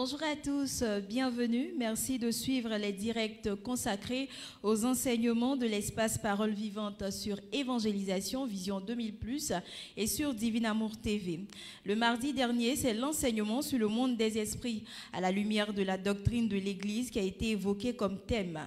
Bonjour à tous, bienvenue. Merci de suivre les directs consacrés aux enseignements de l'espace Parole Vivante sur Évangélisation Vision 2000+ et sur Divin Amour TV. Le mardi dernier, c'est l'enseignement sur le monde des esprits à la lumière de la doctrine de l'Église qui a été évoqué comme thème.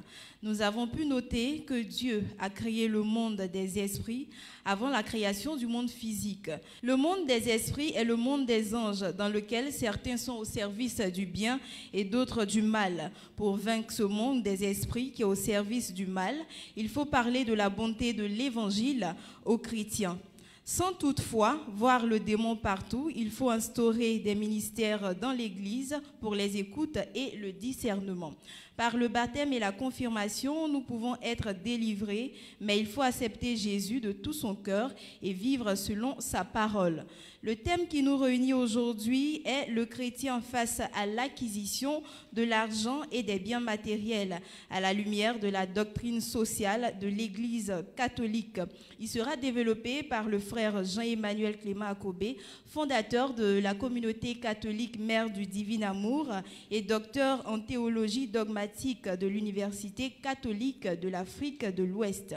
Nous avons pu noter que Dieu a créé le monde des esprits avant la création du monde physique. Le monde des esprits est le monde des anges dans lequel certains sont au service du bien et d'autres du mal. Pour vaincre ce monde des esprits qui est au service du mal, il faut parler de la bonté de l'Évangile aux chrétiens. Sans toutefois voir le démon partout, il faut instaurer des ministères dans l'Église pour les écoutes et le discernement. Par le baptême et la confirmation, nous pouvons être délivrés, mais il faut accepter Jésus de tout son cœur et vivre selon sa parole. Le thème qui nous réunit aujourd'hui est le chrétien face à l'acquisition de l'argent et des biens matériels à la lumière de la doctrine sociale de l'Église catholique. Il sera développé par le frère Jean-Emmanuel Clément Akobé, fondateur de la communauté catholique Mère du Divin Amour et docteur en théologie dogmatique de l'Université catholique de l'Afrique de l'Ouest.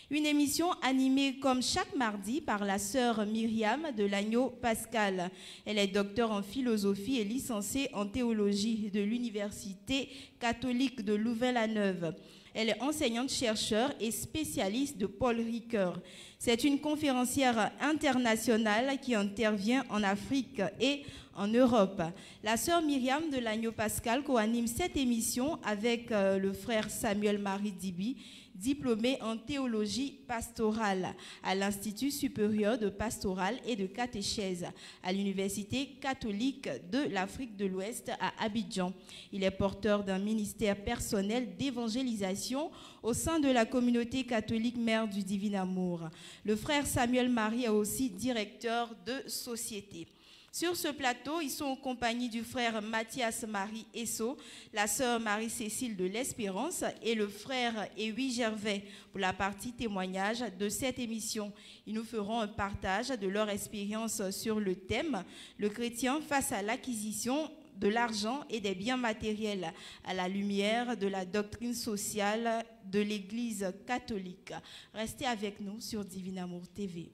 Une émission animée comme chaque mardi par la sœur Myriam de l'Agneau Pascal. Elle est docteure en philosophie et licenciée en théologie de l'Université catholique de Louvain-la-Neuve. Elle est enseignante-chercheur et spécialiste de Paul Ricoeur. C'est une conférencière internationale qui intervient en Afrique et en Europe. La sœur Myriam de l'Agneau Pascal co-anime cette émission avec le frère Samuel Marie Dibi, diplômé en théologie pastorale à l'Institut supérieur de pastorale et de catéchèse à l'Université catholique de l'Afrique de l'Ouest à Abidjan. Il est porteur d'un ministère personnel d'évangélisation au sein de la communauté catholique Mère du Divin Amour. Le frère Samuel Marie est aussi directeur de société. Sur ce plateau, ils sont en compagnie du frère Mathias Marie Esso, la sœur Marie-Cécile de l'Espérance et le frère Ewi Gervais pour la partie témoignage de cette émission. Ils nous feront un partage de leur expérience sur le thème « Le chrétien face à l'acquisition de l'argent et des biens matériels à la lumière de la doctrine sociale de l'Église catholique ». Restez avec nous sur Divin Amour TV.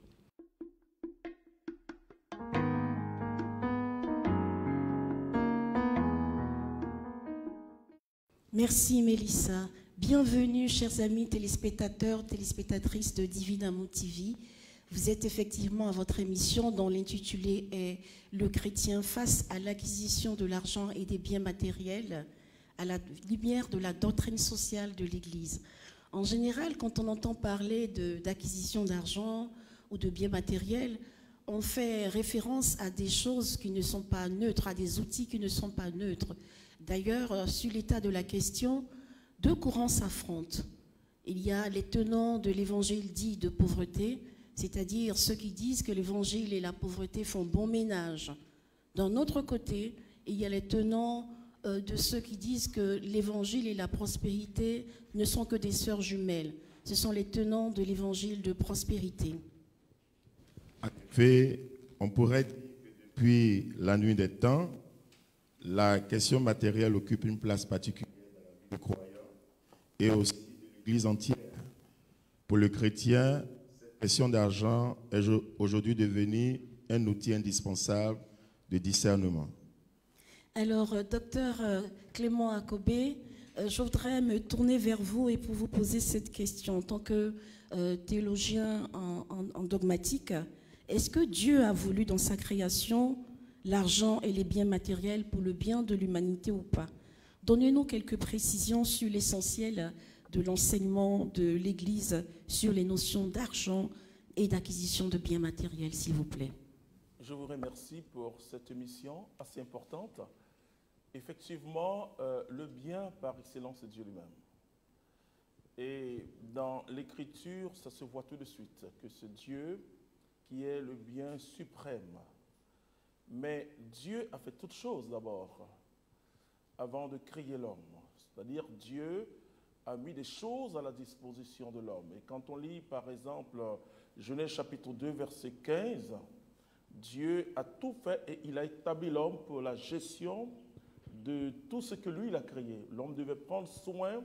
Merci Mélissa. Bienvenue chers amis téléspectateurs, téléspectatrices de Divin Amour TV. Vous êtes effectivement à votre émission dont l'intitulé est « Le chrétien face à l'acquisition de l'argent et des biens matériels à la lumière de la doctrine sociale de l'Église ». En général, quand on entend parler d'acquisition d'argent ou de biens matériels, on fait référence à des choses qui ne sont pas neutres, à des outils qui ne sont pas neutres. D'ailleurs, sur l'état de la question, deux courants s'affrontent. Il y a les tenants de l'évangile dit de pauvreté, c'est-à-dire ceux qui disent que l'évangile et la pauvreté font bon ménage. D'un autre côté, il y a les tenants de ceux qui disent que l'évangile et la prospérité ne sont que des sœurs jumelles. Ce sont les tenants de l'évangile de prospérité. En fait, on pourrait dire que depuis la nuit des temps, la question matérielle occupe une place particulière dans la vie du croyant et aussi de l'Église entière. Pour le chrétien, cette question d'argent est aujourd'hui devenue un outil indispensable de discernement. Alors, docteur Clément Akobé, je voudrais me tourner vers vous et pour vous poser cette question. En tant que théologien en dogmatique, est-ce que Dieu a voulu dans sa création l'argent et les biens matériels pour le bien de l'humanité ou pas? Donnez-nous quelques précisions sur l'essentiel de l'enseignement de l'Église sur les notions d'argent et d'acquisition de biens matériels, s'il vous plaît. Je vous remercie pour cette émission assez importante. Effectivement, le bien par excellence, c'est Dieu lui-même. Et dans l'Écriture, ça se voit tout de suite que c'est Dieu qui est le bien suprême. Mais Dieu a fait toutes choses d'abord, avant de créer l'homme. C'est-à-dire Dieu a mis des choses à la disposition de l'homme. Et quand on lit par exemple Genèse chapitre 2, verset 15, Dieu a tout fait et il a établi l'homme pour la gestion de tout ce que lui, il a créé. L'homme devait prendre soin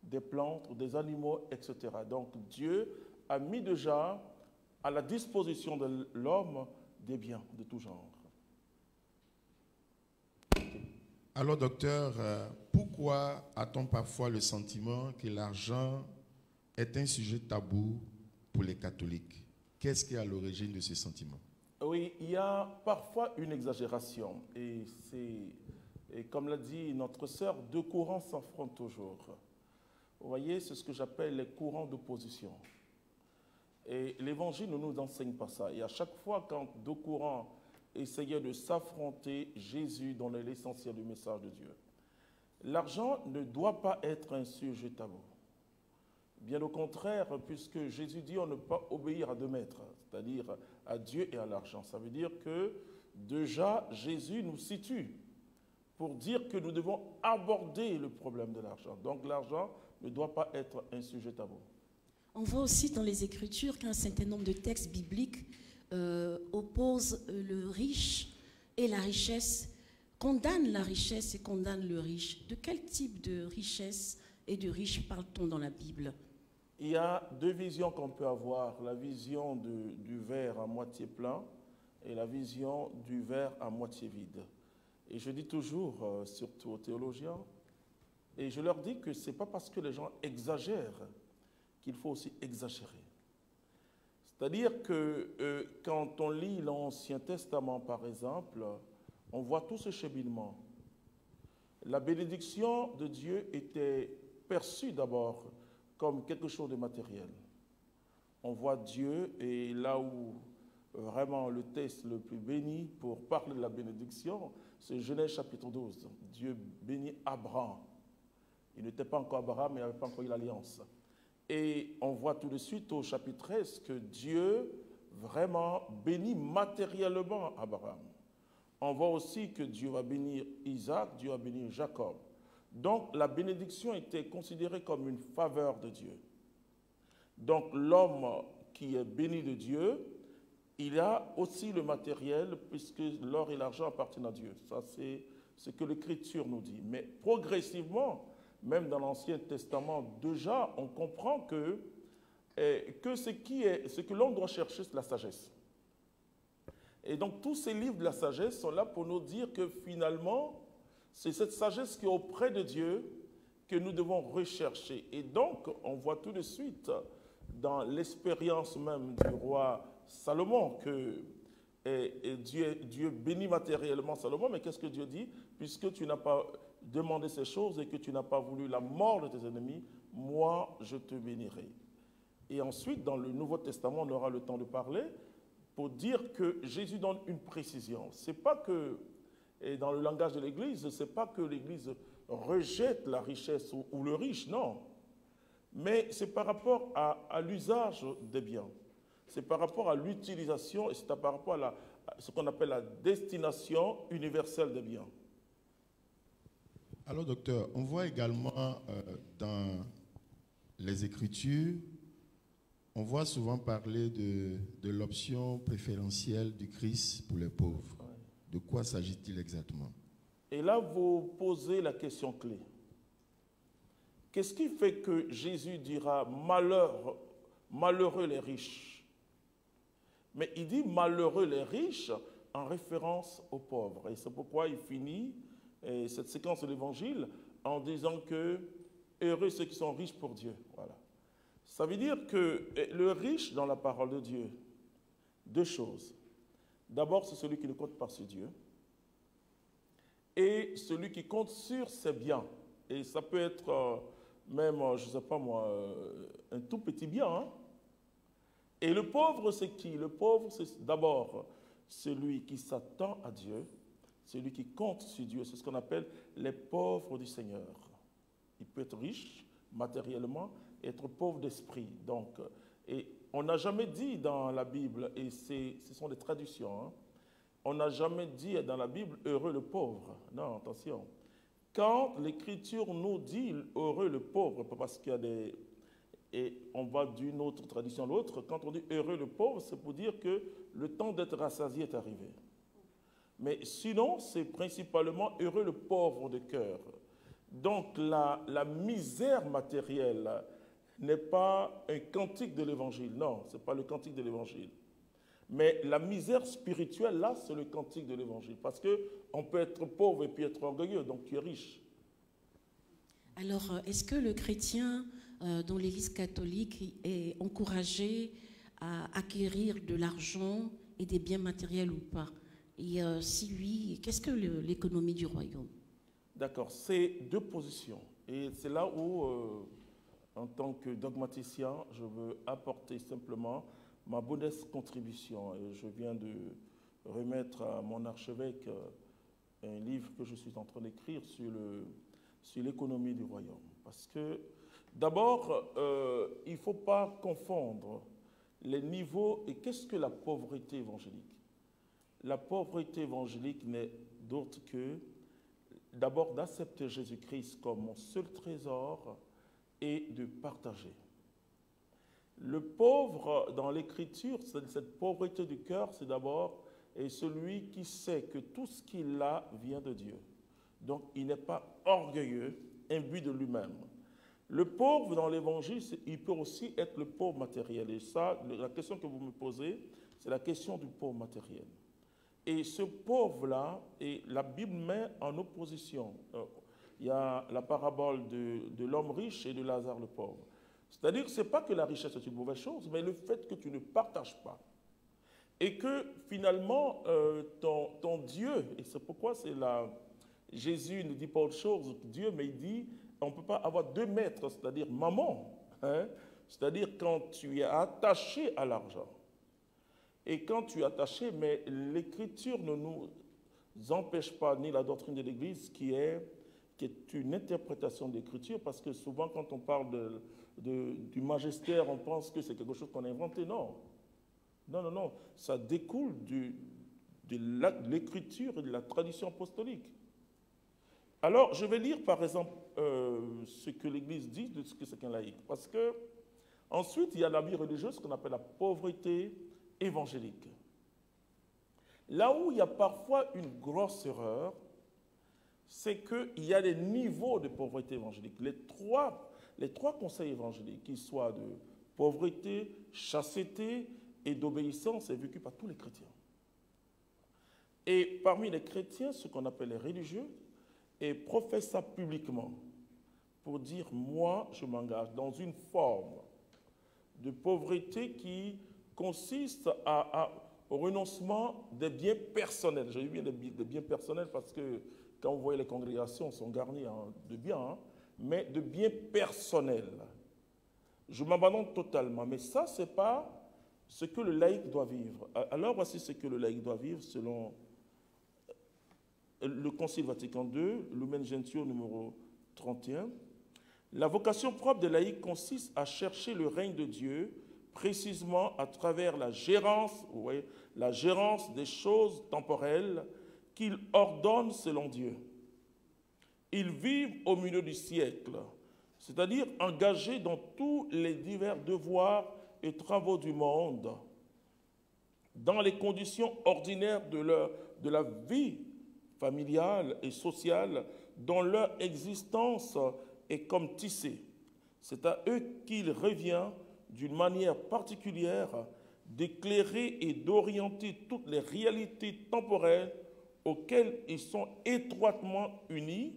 des plantes, des animaux, etc. Donc Dieu a mis déjà à la disposition de l'homme des biens de tout genre. Alors, docteur, pourquoi a-t-on parfois le sentiment que l'argent est un sujet tabou pour les catholiques? Qu'est-ce qui est à l'origine de ce sentiment? Oui, il y a parfois une exagération. Et comme l'a dit notre sœur, deux courants s'affrontent toujours. Vous voyez, c'est ce que j'appelle les courants d'opposition. Et l'Évangile ne nous enseigne pas ça. Et à chaque fois, quand deux courants essayaient de s'affronter, Jésus donnait l'essentiel du message de Dieu. L'argent ne doit pas être un sujet tabou. Bien au contraire, puisque Jésus dit on ne peut pas obéir à deux maîtres, c'est-à-dire à Dieu et à l'argent. Ça veut dire que déjà Jésus nous situe pour dire que nous devons aborder le problème de l'argent. Donc l'argent ne doit pas être un sujet tabou. On voit aussi dans les Écritures qu'un certain nombre de textes bibliques opposent le riche et la richesse, condamnent la richesse et condamnent le riche. De quel type de richesse et de riche parle-t-on dans la Bible? Il y a deux visions qu'on peut avoir, la vision du verre à moitié plein et la vision du verre à moitié vide. Et je dis toujours, surtout aux théologiens, et je leur dis que ce n'est pas parce que les gens exagèrent qu'il faut aussi exagérer. C'est-à-dire que quand on lit l'Ancien Testament, par exemple, on voit tout ce cheminement. La bénédiction de Dieu était perçue d'abord comme quelque chose de matériel. On voit Dieu, et là où vraiment le texte le plus béni pour parler de la bénédiction, c'est Genèse chapitre 12. Dieu bénit Abraham. Il n'était pas encore Abraham, mais il n'avait pas encore eu l'alliance. Et on voit tout de suite au chapitre 13 que Dieu vraiment bénit matériellement Abraham. On voit aussi que Dieu va bénir Isaac, Dieu va bénir Jacob. Donc la bénédiction était considérée comme une faveur de Dieu. Donc l'homme qui est béni de Dieu, il a aussi le matériel puisque l'or et l'argent appartiennent à Dieu. Ça c'est ce que l'Écriture nous dit. Mais progressivement, même dans l'Ancien Testament, déjà, on comprend que ce que l'homme doit chercher, c'est la sagesse. Et donc, tous ces livres de la sagesse sont là pour nous dire que finalement, c'est cette sagesse qui est auprès de Dieu que nous devons rechercher. Et donc, on voit tout de suite, dans l'expérience même du roi Salomon, que Dieu bénit matériellement Salomon, mais qu'est-ce que Dieu dit? Puisque tu n'as pas demandé ces choses et que tu n'as pas voulu la mort de tes ennemis, moi, je te bénirai. Et ensuite, dans le Nouveau Testament, on aura le temps de parler pour dire que Jésus donne une précision. C'est pas que, et dans le langage de l'Église, c'est pas que l'Église rejette la richesse ou le riche, non. Mais c'est par rapport à l'usage des biens. C'est par rapport à l'utilisation et c'est par rapport à ce qu'on appelle la destination universelle des biens. Alors, docteur, on voit également dans les Écritures, on voit souvent parler de l'option préférentielle du Christ pour les pauvres. De quoi s'agit-il exactement? Et là, vous posez la question clé. Qu'est-ce qui fait que Jésus dira malheureux les riches? Mais il dit malheureux les riches en référence aux pauvres. Et c'est pourquoi il finit cette séquence de l'Évangile en disant que heureux ceux qui sont riches pour Dieu. Voilà. Ça veut dire que le riche dans la parole de Dieu, deux choses. D'abord, c'est celui qui ne compte pas sur Dieu et celui qui compte sur ses biens. Et ça peut être même, je ne sais pas moi, un tout petit bien. Hein? Et le pauvre, c'est qui? Le pauvre, c'est d'abord celui qui s'attend à Dieu, celui qui compte sur Dieu. C'est ce qu'on appelle les pauvres du Seigneur. Il peut être riche matériellement et être pauvre d'esprit. Donc, et on n'a jamais dit dans la Bible, et ce sont des traductions, hein, on n'a jamais dit dans la Bible « heureux le pauvre ». Non, attention. Quand l'Écriture nous dit « heureux le pauvre », parce qu'il y a des... Et on va d'une autre tradition à l'autre, quand on dit « heureux le pauvre », c'est pour dire que le temps d'être rassasié est arrivé. Mais sinon, c'est principalement heureux le pauvre de cœur. Donc la misère matérielle n'est pas un cantique de l'Évangile. Non, ce n'est pas le cantique de l'Évangile. Mais la misère spirituelle, là, c'est le cantique de l'Évangile. Parce qu'on peut être pauvre et puis être orgueilleux, donc tu es riche. Alors, est-ce que le chrétien dans l'Église catholique est encouragé à acquérir de l'argent et des biens matériels ou pas? Et si oui, qu'est-ce que l'économie du royaume? D'accord, c'est deux positions. Et c'est là où, en tant que dogmaticien, je veux apporter simplement ma modeste contribution. Et je viens de remettre à mon archevêque un livre que je suis en train d'écrire sur l'économie du royaume. Parce que, d'abord, il ne faut pas confondre les niveaux. Et qu'est-ce que la pauvreté évangélique? La pauvreté évangélique n'est d'autre que, d'abord, d'accepter Jésus-Christ comme mon seul trésor et de partager. Le pauvre, dans l'Écriture, cette pauvreté du cœur, c'est d'abord celui qui sait que tout ce qu'il a vient de Dieu. Donc, il n'est pas orgueilleux, imbu de lui-même. Le pauvre, dans l'Évangile, il peut aussi être le pauvre matériel. Et ça, la question que vous me posez, c'est la question du pauvre matériel. Et ce pauvre-là, la Bible met en opposition. Il y a la parabole de l'homme riche et de Lazare le pauvre. C'est-à-dire que ce n'est pas que la richesse est une mauvaise chose, mais le fait que tu ne partages pas. Et que finalement, ton Dieu, et c'est pourquoi Jésus ne dit pas autre chose que Dieu, mais il dit, on ne peut pas avoir deux maîtres, c'est-à-dire maman. Hein? C'est-à-dire quand tu es attaché à l'argent. Et quand tu es attaché, mais l'Écriture ne nous empêche pas, ni la doctrine de l'Église, qui est une interprétation de l'Écriture, parce que souvent quand on parle du magistère, on pense que c'est quelque chose qu'on a inventé. Non. Non, non, non. Ça découle de l'Écriture et de la tradition apostolique. Alors, je vais lire par exemple ce que l'Église dit de ce que c'est qu'un laïc. Parce que ensuite, il y a la vie religieuse qu'on appelle la pauvreté évangélique. Là où il y a parfois une grosse erreur, c'est qu'il y a des niveaux de pauvreté évangélique. Les trois conseils évangéliques, qu'ils soient de pauvreté, chasteté et d'obéissance, est vécu par tous les chrétiens. Et parmi les chrétiens, ce qu'on appelle les religieux, et professent ça publiquement pour dire, moi, je m'engage dans une forme de pauvreté qui consiste au renoncement des biens personnels. J'ai vu des biens personnels parce que quand vous voyez les congrégations, sont garnies de biens, hein, mais de biens personnels. Je m'abandonne totalement, mais ça, ce n'est pas ce que le laïc doit vivre. Alors, voici ce que le laïc doit vivre selon le Concile Vatican II, Lumen Gentium numéro 31. La vocation propre des laïcs consiste à chercher le règne de Dieu, précisément à travers la gérance, vous voyez, la gérance des choses temporelles qu'il ordonne selon Dieu. Ils vivent au milieu du siècle, c'est-à-dire engagés dans tous les divers devoirs et travaux du monde, dans les conditions ordinaires de la vie familiale et sociale, dont leur existence est comme tissée. C'est à eux qu'il revient d'une manière particulière d'éclairer et d'orienter toutes les réalités temporelles auxquelles ils sont étroitement unis,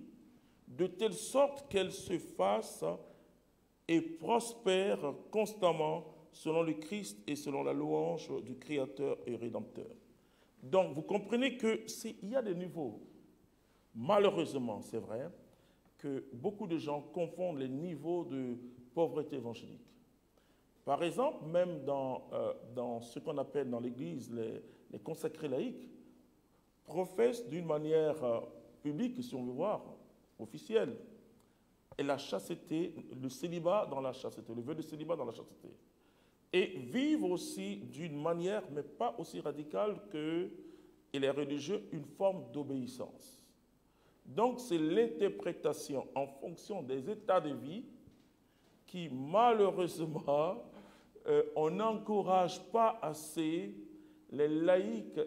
de telle sorte qu'elles se fassent et prospèrent constamment selon le Christ et selon la louange du Créateur et Rédempteur. Donc, vous comprenez qu'il y a des niveaux. Malheureusement, c'est vrai que beaucoup de gens confondent les niveaux de pauvreté évangélique. Par exemple, même dans ce qu'on appelle dans l'Église les consacrés laïcs, professent d'une manière publique, si on veut voir, officielle, et la chasteté, le célibat dans la chasteté, le vœu de célibat dans la chasteté. Et vivent aussi d'une manière, mais pas aussi radicale que les religieux, une forme d'obéissance. Donc c'est l'interprétation en fonction des états de vie qui, malheureusement, on n'encourage pas assez les laïcs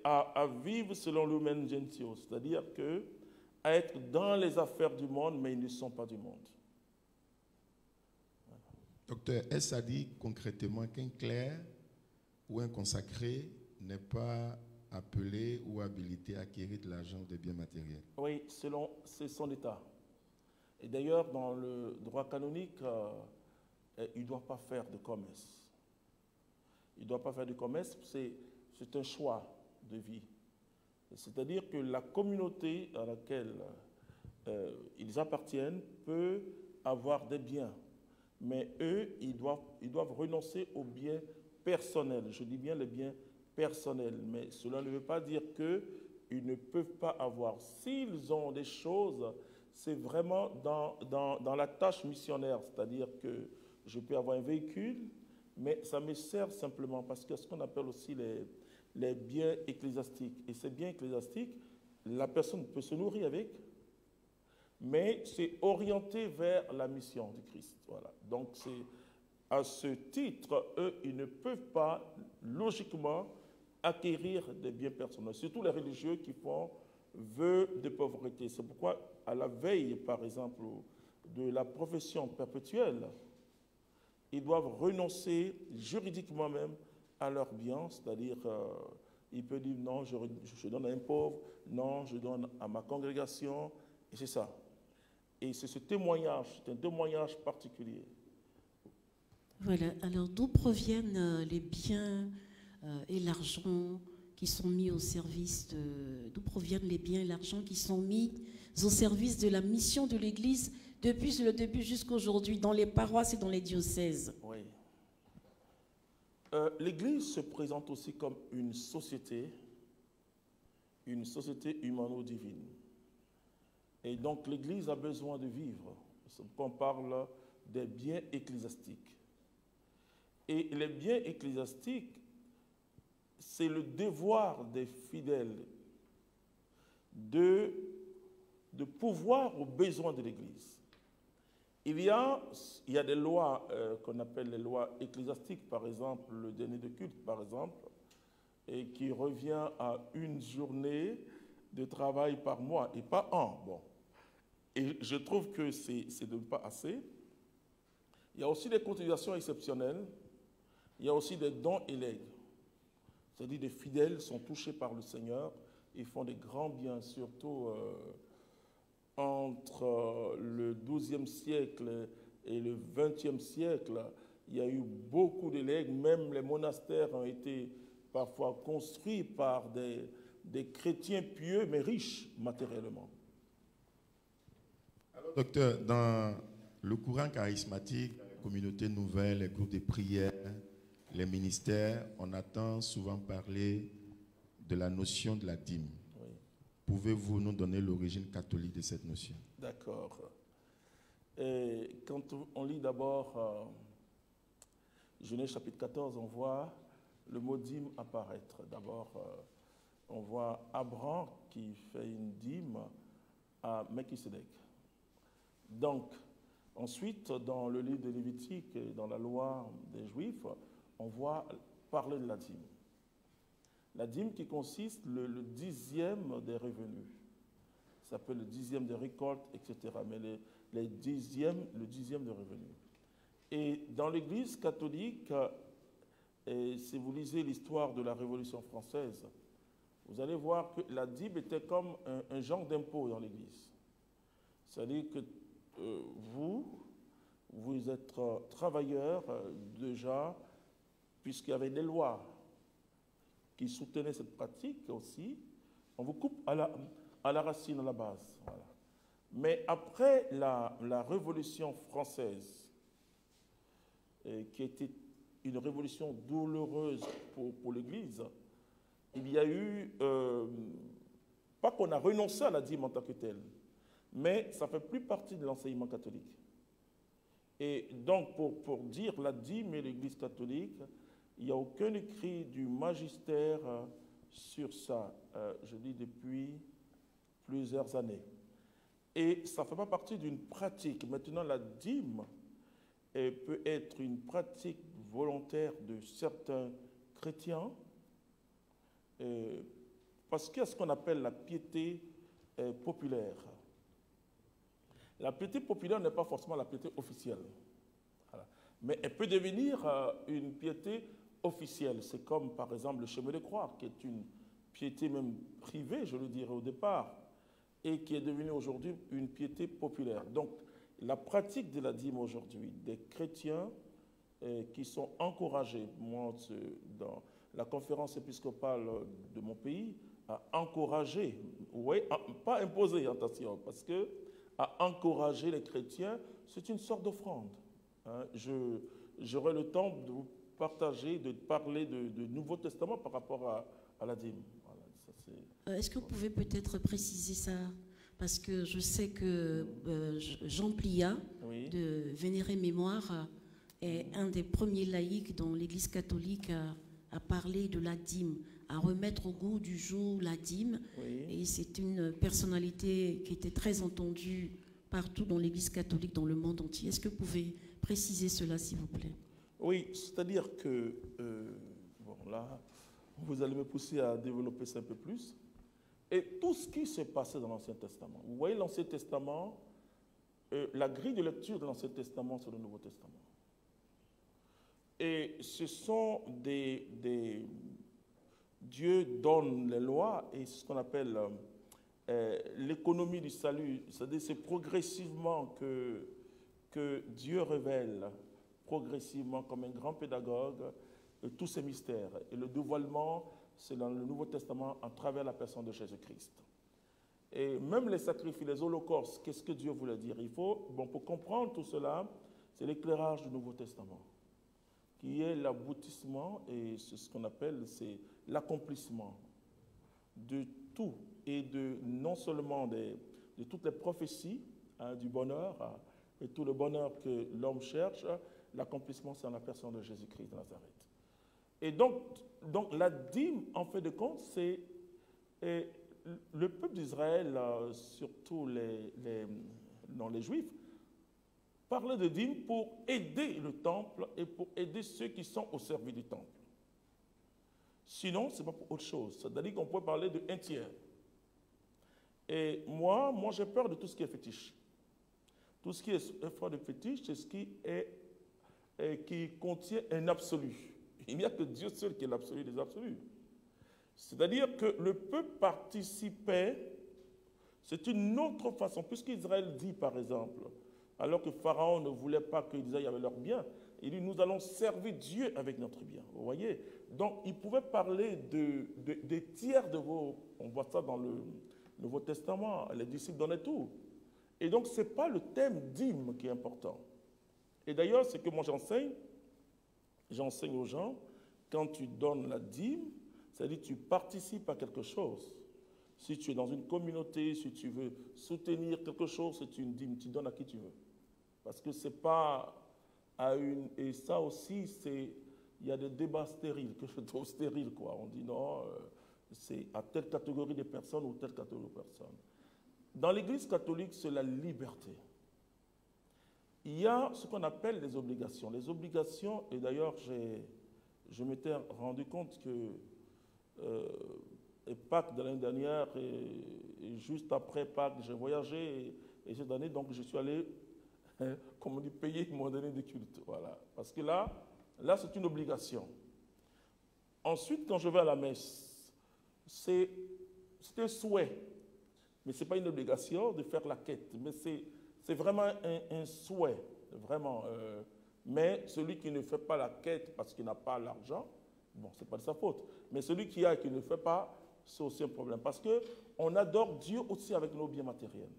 à vivre selon l'humain gentio, c'est-à-dire que à être dans les affaires du monde, mais ils ne sont pas du monde. Voilà. Docteur, est-ce à dire concrètement qu'un clerc ou un consacré n'est pas appelé ou habilité à acquérir de l'argent ou des biens matériels? Oui, c'est son état. Et d'ailleurs, dans le droit canonique, il ne doit pas faire de commerce. Il ne doit pas faire de commerce, c'est un choix de vie. C'est-à-dire que la communauté à laquelle ils appartiennent peut avoir des biens, mais eux, ils doivent renoncer aux biens personnels. Je dis bien les biens personnels, mais cela ne veut pas dire qu'ils ne peuvent pas avoir. S'ils ont des choses, c'est vraiment dans la tâche missionnaire, c'est-à-dire que je peux avoir un véhicule, mais ça me sert simplement parce que ce qu'on appelle aussi les biens ecclésiastiques. Et ces biens ecclésiastiques, la personne peut se nourrir avec, mais c'est orienté vers la mission du Christ. Voilà. Donc, à ce titre, eux, ils ne peuvent pas, logiquement, acquérir des biens personnels, surtout les religieux qui font vœu de pauvreté. C'est pourquoi, à la veille, par exemple, de la profession perpétuelle, ils doivent renoncer juridiquement même à leurs biens, c'est-à-dire il peut dire non, je donne à un pauvre, non, je donne à ma congrégation, et c'est ça. Et c'est ce témoignage, c'est un témoignage particulier. Voilà, alors d'où proviennent les biens et l'argent qui sont mis au service d'où proviennent les biens et l'argent qui sont mis au service de la mission de l'Église depuis le début jusqu'à aujourd'hui, dans les paroisses et dans les diocèses? Oui. L'Église se présente aussi comme une société humano-divine. Et donc l'Église a besoin de vivre. On parle des biens ecclésiastiques. Et les biens ecclésiastiques, c'est le devoir des fidèles de pouvoir aux besoins de l'Église. Il y a des lois qu'on appelle les lois ecclésiastiques, par exemple, le dîner de culte, par exemple, et qui revient à une journée de travail par mois et pas un. Bon. Et je trouve que c'est de pas assez. Il y a aussi des contributions exceptionnelles. Il y a aussi des dons et legs. C'est-à-dire des fidèles sont touchés par le Seigneur et font des grands biens, surtout entre le XIIe siècle et le XXe siècle. Il y a eu beaucoup de legs, même les monastères ont été parfois construits par des chrétiens pieux mais riches matériellement. Alors, docteur, dans le courant charismatique, la communauté nouvelle, les groupes de prière, les ministères, on entend souvent parler de la notion de la dîme. Oui. Pouvez-vous nous donner l'origine catholique de cette notion? D'accord. Quand on lit d'abord Genèse chapitre 14, on voit le mot dîme apparaître. D'abord, on voit Abraham qui fait une dîme à Melchisédek. Donc, ensuite, dans le livre de Lévitique et dans la loi des Juifs, on voit parler de la dîme. La dîme qui consiste le dixième des revenus. Ça s'appelle le dixième des récoltes, etc. Mais le dixième des revenus. Et dans l'Église catholique, et si vous lisez l'histoire de la Révolution française, vous allez voir que la dîme était comme un genre d'impôt dans l'Église. C'est-à-dire que vous êtes travailleur déjà, puisqu'il y avait des lois qui soutenaient cette pratique aussi, on vous coupe à la racine, à la base. Voilà. Mais après la Révolution française, qui était une révolution douloureuse pour l'Église, il y a eu, pas qu'on a renoncé à la dîme en tant que telle, mais ça ne fait plus partie de l'enseignement catholique. Et donc, pour dire la dîme et l'Église catholique, il n'y a aucun écrit du magistère sur ça, je dis depuis plusieurs années. Et ça ne fait pas partie d'une pratique. Maintenant, la dîme peut être une pratique volontaire de certains chrétiens parce qu'il y a ce qu'on appelle la piété populaire. La piété populaire n'est pas forcément la piété officielle. Voilà. Mais elle peut devenir une piété officielle. C'est comme, par exemple, le chemin de croix, qui est une piété même privée, je le dirais au départ, et qui est devenue aujourd'hui une piété populaire. Donc, la pratique de la dîme aujourd'hui, des chrétiens qui sont encouragés, moi, dans la conférence épiscopale de mon pays, à encourager, oui, pas imposer, attention, parce que à encourager les chrétiens, c'est une sorte d'offrande. Hein. J'aurai le temps de vous partager, de parler du Nouveau Testament par rapport à la dîme. Voilà, est-ce que vous pouvez peut-être préciser ça? Parce que je sais que Jean Plia, oui, de Vénérée Mémoire, est un des premiers laïcs dont l'Église catholique a parlé de la dîme, à remettre au goût du jour la dîme. Oui. Et c'est une personnalité qui était très entendue partout dans l'Église catholique, dans le monde entier. Est-ce que vous pouvez préciser cela, s'il vous plaît? Oui, c'est-à-dire que, bon là, vous allez me pousser à développer ça un peu plus. Et tout ce qui s'est passé dans l'Ancien Testament, vous voyez l'Ancien Testament, la grille de lecture de l'Ancien Testament sur le Nouveau Testament. Et ce sont Dieu donne les lois et ce qu'on appelle l'économie du salut. C'est-à-dire c'est progressivement que Dieu révèle, progressivement comme un grand pédagogue, tous ces mystères. Et le dévoilement, c'est dans le Nouveau Testament à travers la personne de Jésus-Christ. Et même les sacrifices, les holocaustes, qu'est-ce que Dieu voulait dire? Il faut, bon, pour comprendre tout cela, c'est l'éclairage du Nouveau Testament, qui est l'aboutissement, et c'est ce qu'on appelle, c'est l'accomplissement de tout, et de non seulement de toutes les prophéties, hein, du bonheur, et tout le bonheur que l'homme cherche, l'accomplissement c'est en la personne de Jésus-Christ de Nazareth. Et donc la dîme, en fait de compte, c'est le peuple d'Israël, surtout les Juifs, parlait de dîme pour aider le temple et pour aider ceux qui sont au service du temple. Sinon, ce n'est pas pour autre chose. C'est-à-dire qu'on pourrait parler de un tiers. Et moi j'ai peur de tout ce qui est fétiche. Tout ce qui est foi de fétiche, c'est ce qui contient un absolu. Il n'y a que Dieu seul qui est l'absolu des absolus. C'est-à-dire que le peuple participait, c'est une autre façon. Puisqu'Israël dit, par exemple, alors que Pharaon ne voulait pas qu'Israël avait leur bien, il dit, nous allons servir Dieu avec notre bien. Vous voyez? Donc, il pouvait parler des tiers de vos... On voit ça dans le Nouveau Testament, les disciples donnaient tout. Et donc, ce n'est pas le thème dîme qui est important. Et d'ailleurs, c'est que moi j'enseigne aux gens, quand tu donnes la dîme, c'est-à-dire que tu participes à quelque chose. Si tu es dans une communauté, si tu veux soutenir quelque chose, c'est une dîme, tu donnes à qui tu veux. Parce que ce n'est pas à une... Et ça aussi, il y a des débats stériles, que je trouve stériles, quoi. On dit non, c'est à telle catégorie de personnes ou telle catégorie de personnes. Dans l'Église catholique, c'est la liberté. Il y a ce qu'on appelle les obligations. Les obligations, et d'ailleurs, je m'étais rendu compte que Pâques de l'année dernière, et juste après Pâques, j'ai voyagé, et cette année, donc je suis allé, comme on dit, payer mon année de culte. Voilà. Parce que là c'est une obligation. Ensuite, quand je vais à la messe, c'est un souhait. Mais ce n'est pas une obligation de faire la quête, mais c'est vraiment un souhait, vraiment. Mais celui qui ne fait pas la quête parce qu'il n'a pas l'argent, bon, ce n'est pas de sa faute. Mais celui qui a et qui ne fait pas, c'est aussi un problème. Parce qu'on adore Dieu aussi avec nos biens matériels.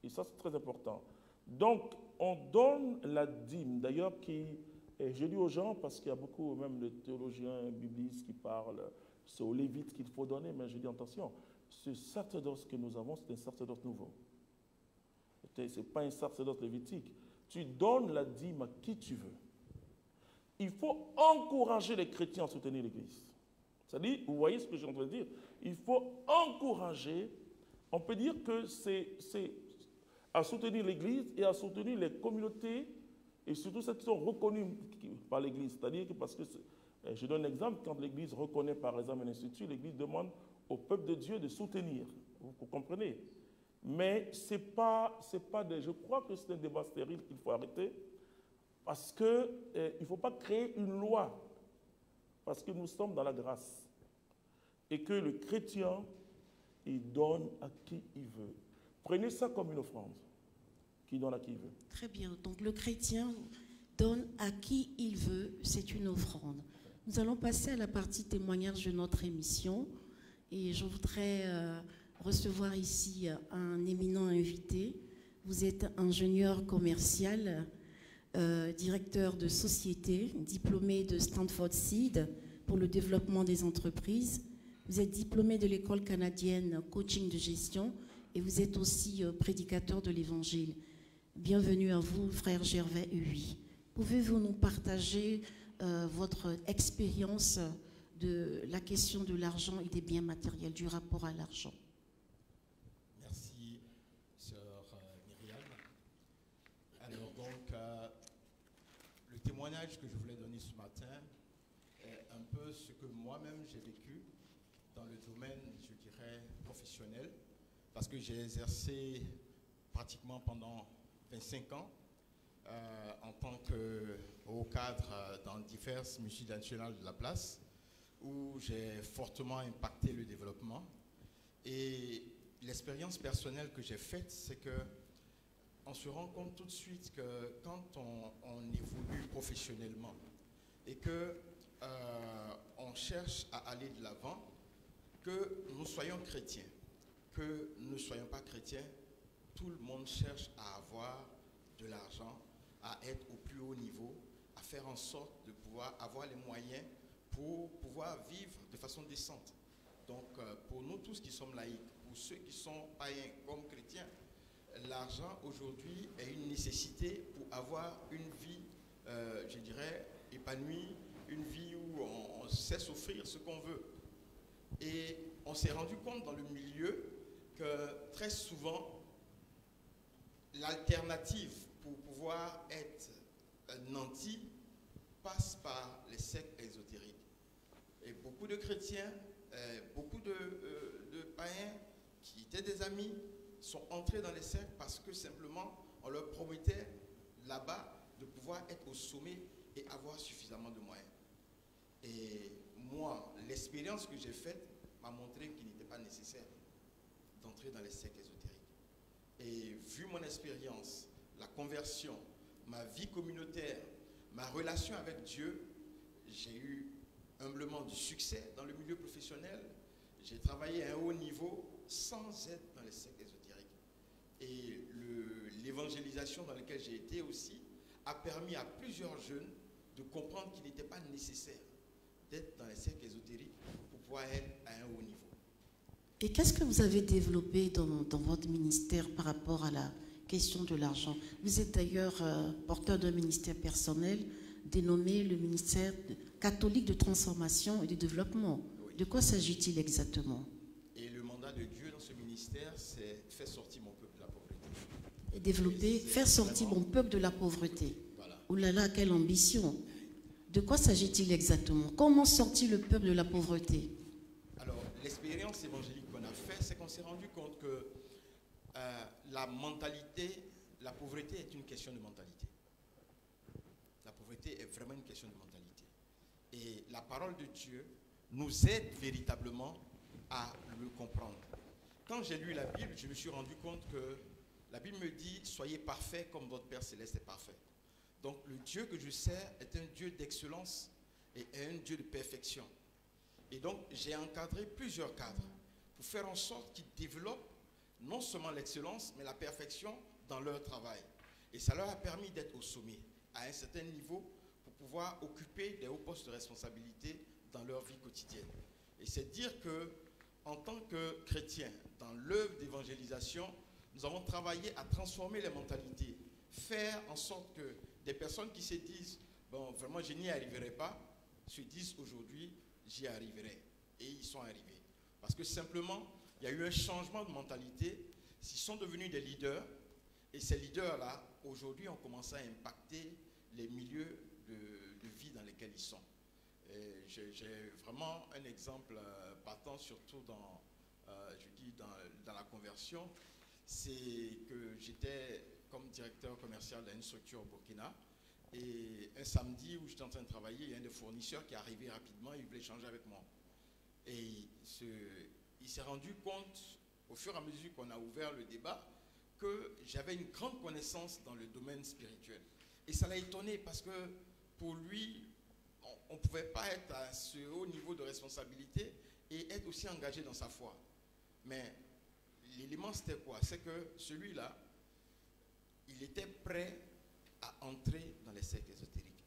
Et ça, c'est très important. Donc, on donne la dîme, d'ailleurs, j'ai dit aux gens, parce qu'il y a beaucoup même de théologiens bibliques qui parlent, c'est aux Lévites qu'il faut donner, mais je dis attention, ce sacerdoce que nous avons, c'est un sacerdoce nouveau. Ce n'est pas un sacerdoce lévitique. Tu donnes la dîme à qui tu veux. Il faut encourager les chrétiens à soutenir l'Église. C'est-à-dire, vous voyez ce que j'ai en train de dire? Il faut encourager, on peut dire que c'est à soutenir l'Église et à soutenir les communautés, et surtout celles qui sont reconnues par l'Église. C'est-à-dire que parce que Je donne un exemple, quand l'Église reconnaît par exemple un institut, l'Église demande au peuple de Dieu de soutenir. Vous comprenez? Mais je crois que c'est un débat stérile qu'il faut arrêter, parce qu'il ne faut pas créer une loi, parce que nous sommes dans la grâce. Et que le chrétien, il donne à qui il veut. Prenez ça comme une offrande, qui donne à qui il veut. Très bien, donc le chrétien donne à qui il veut, c'est une offrande. Nous allons passer à la partie témoignage de notre émission et je voudrais recevoir ici un éminent invité. Vous êtes ingénieur commercial, directeur de société, diplômé de Stanford Seed pour le développement des entreprises. Vous êtes diplômé de l'école canadienne coaching de gestion et vous êtes aussi prédicateur de l'évangile. Bienvenue à vous, frère Gervais Huy. Pouvez-vous nous partager votre expérience de la question de l'argent et des biens matériels, du rapport à l'argent? Merci, sœur Myriam. Alors donc, le témoignage que je voulais donner ce matin est un peu ce que moi-même j'ai vécu dans le domaine, je dirais, professionnel, parce que j'ai exercé pratiquement pendant 25 ans en tant que haut cadre dans diverses multinationales de la place, où j'ai fortement impacté le développement. Et l'expérience personnelle que j'ai faite, c'est que on se rend compte tout de suite que quand on évolue professionnellement et que on cherche à aller de l'avant, que nous soyons chrétiens, que nous ne soyons pas chrétiens, tout le monde cherche à avoir de l'argent, à être au plus haut niveau, à faire en sorte de pouvoir avoir les moyens pour pouvoir vivre de façon décente. Donc, pour nous tous qui sommes laïcs, pour ceux qui sont païens comme chrétiens, l'argent aujourd'hui est une nécessité pour avoir une vie, je dirais, épanouie, une vie où on sait s'offrir ce qu'on veut. Et on s'est rendu compte dans le milieu que très souvent, l'alternative pour pouvoir être nanti passe par les sectes ésotériques. Et beaucoup de chrétiens, beaucoup de païens qui étaient des amis sont entrés dans les sectes parce que simplement on leur promettait là-bas de pouvoir être au sommet et avoir suffisamment de moyens. Et moi, l'expérience que j'ai faite m'a montré qu'il n'était pas nécessaire d'entrer dans les sectes ésotériques. Et vu mon expérience, la conversion, ma vie communautaire, ma relation avec Dieu, j'ai eu humblement du succès dans le milieu professionnel. J'ai travaillé à un haut niveau sans être dans les sectes ésotériques. Et l'évangélisation dans laquelle j'ai été aussi a permis à plusieurs jeunes de comprendre qu'il n'était pas nécessaire d'être dans les sectes ésotériques pour pouvoir être à un haut niveau. Et qu'est-ce que vous avez développé dans votre ministère par rapport à la question de l'argent? Vous êtes d'ailleurs porteur d'un ministère personnel dénommé le ministère catholique de transformation et de développement. Oui. De quoi s'agit-il exactement? Et le mandat de Dieu dans ce ministère, c'est faire sortir mon peuple de la pauvreté. Et développer, faire sortir mon peuple de la pauvreté. Voilà. Ouh là là, quelle ambition! De quoi s'agit-il exactement? Comment sortir le peuple de la pauvreté? Alors, l'expérience évangélique qu'on a faite, c'est qu'on s'est rendu compte que la mentalité, la pauvreté est une question de mentalité. La pauvreté est vraiment une question de mentalité. Et la parole de Dieu nous aide véritablement à le comprendre. Quand j'ai lu la Bible, je me suis rendu compte que la Bible me dit « Soyez parfaits comme votre Père Céleste est parfait ». Donc le Dieu que je sers est un Dieu d'excellence et un Dieu de perfection. Et donc j'ai encadré plusieurs cadres pour faire en sorte qu'ils développent non seulement l'excellence, mais la perfection dans leur travail. Et ça leur a permis d'être au sommet, à un certain niveau, pour pouvoir occuper des hauts postes de responsabilité dans leur vie quotidienne. Et c'est dire que, en tant que chrétiens, dans l'œuvre d'évangélisation, nous avons travaillé à transformer les mentalités, faire en sorte que des personnes qui se disent « bon, vraiment, je n'y arriverai pas », se disent aujourd'hui « j'y arriverai ». Et ils sont arrivés. Parce que simplement, il y a eu un changement de mentalité. Ils sont devenus des leaders. Et ces leaders-là, aujourd'hui, ont commencé à impacter les milieux de vie dans lesquels ils sont. J'ai vraiment un exemple partant, surtout dans, dans la conversion. C'est que j'étais comme directeur commercial d'une structure au Burkina. Et un samedi où j'étais en train de travailler, il y a un des fournisseurs qui est arrivé rapidement, il voulait échanger avec moi. Et il s'est rendu compte, au fur et à mesure qu'on a ouvert le débat, que j'avais une grande connaissance dans le domaine spirituel. Et ça l'a étonné parce que pour lui, on ne pouvait pas être à ce haut niveau de responsabilité et être aussi engagé dans sa foi. Mais l'élément, c'était quoi? C'est que celui-là, il était prêt à entrer dans les sectes ésotériques.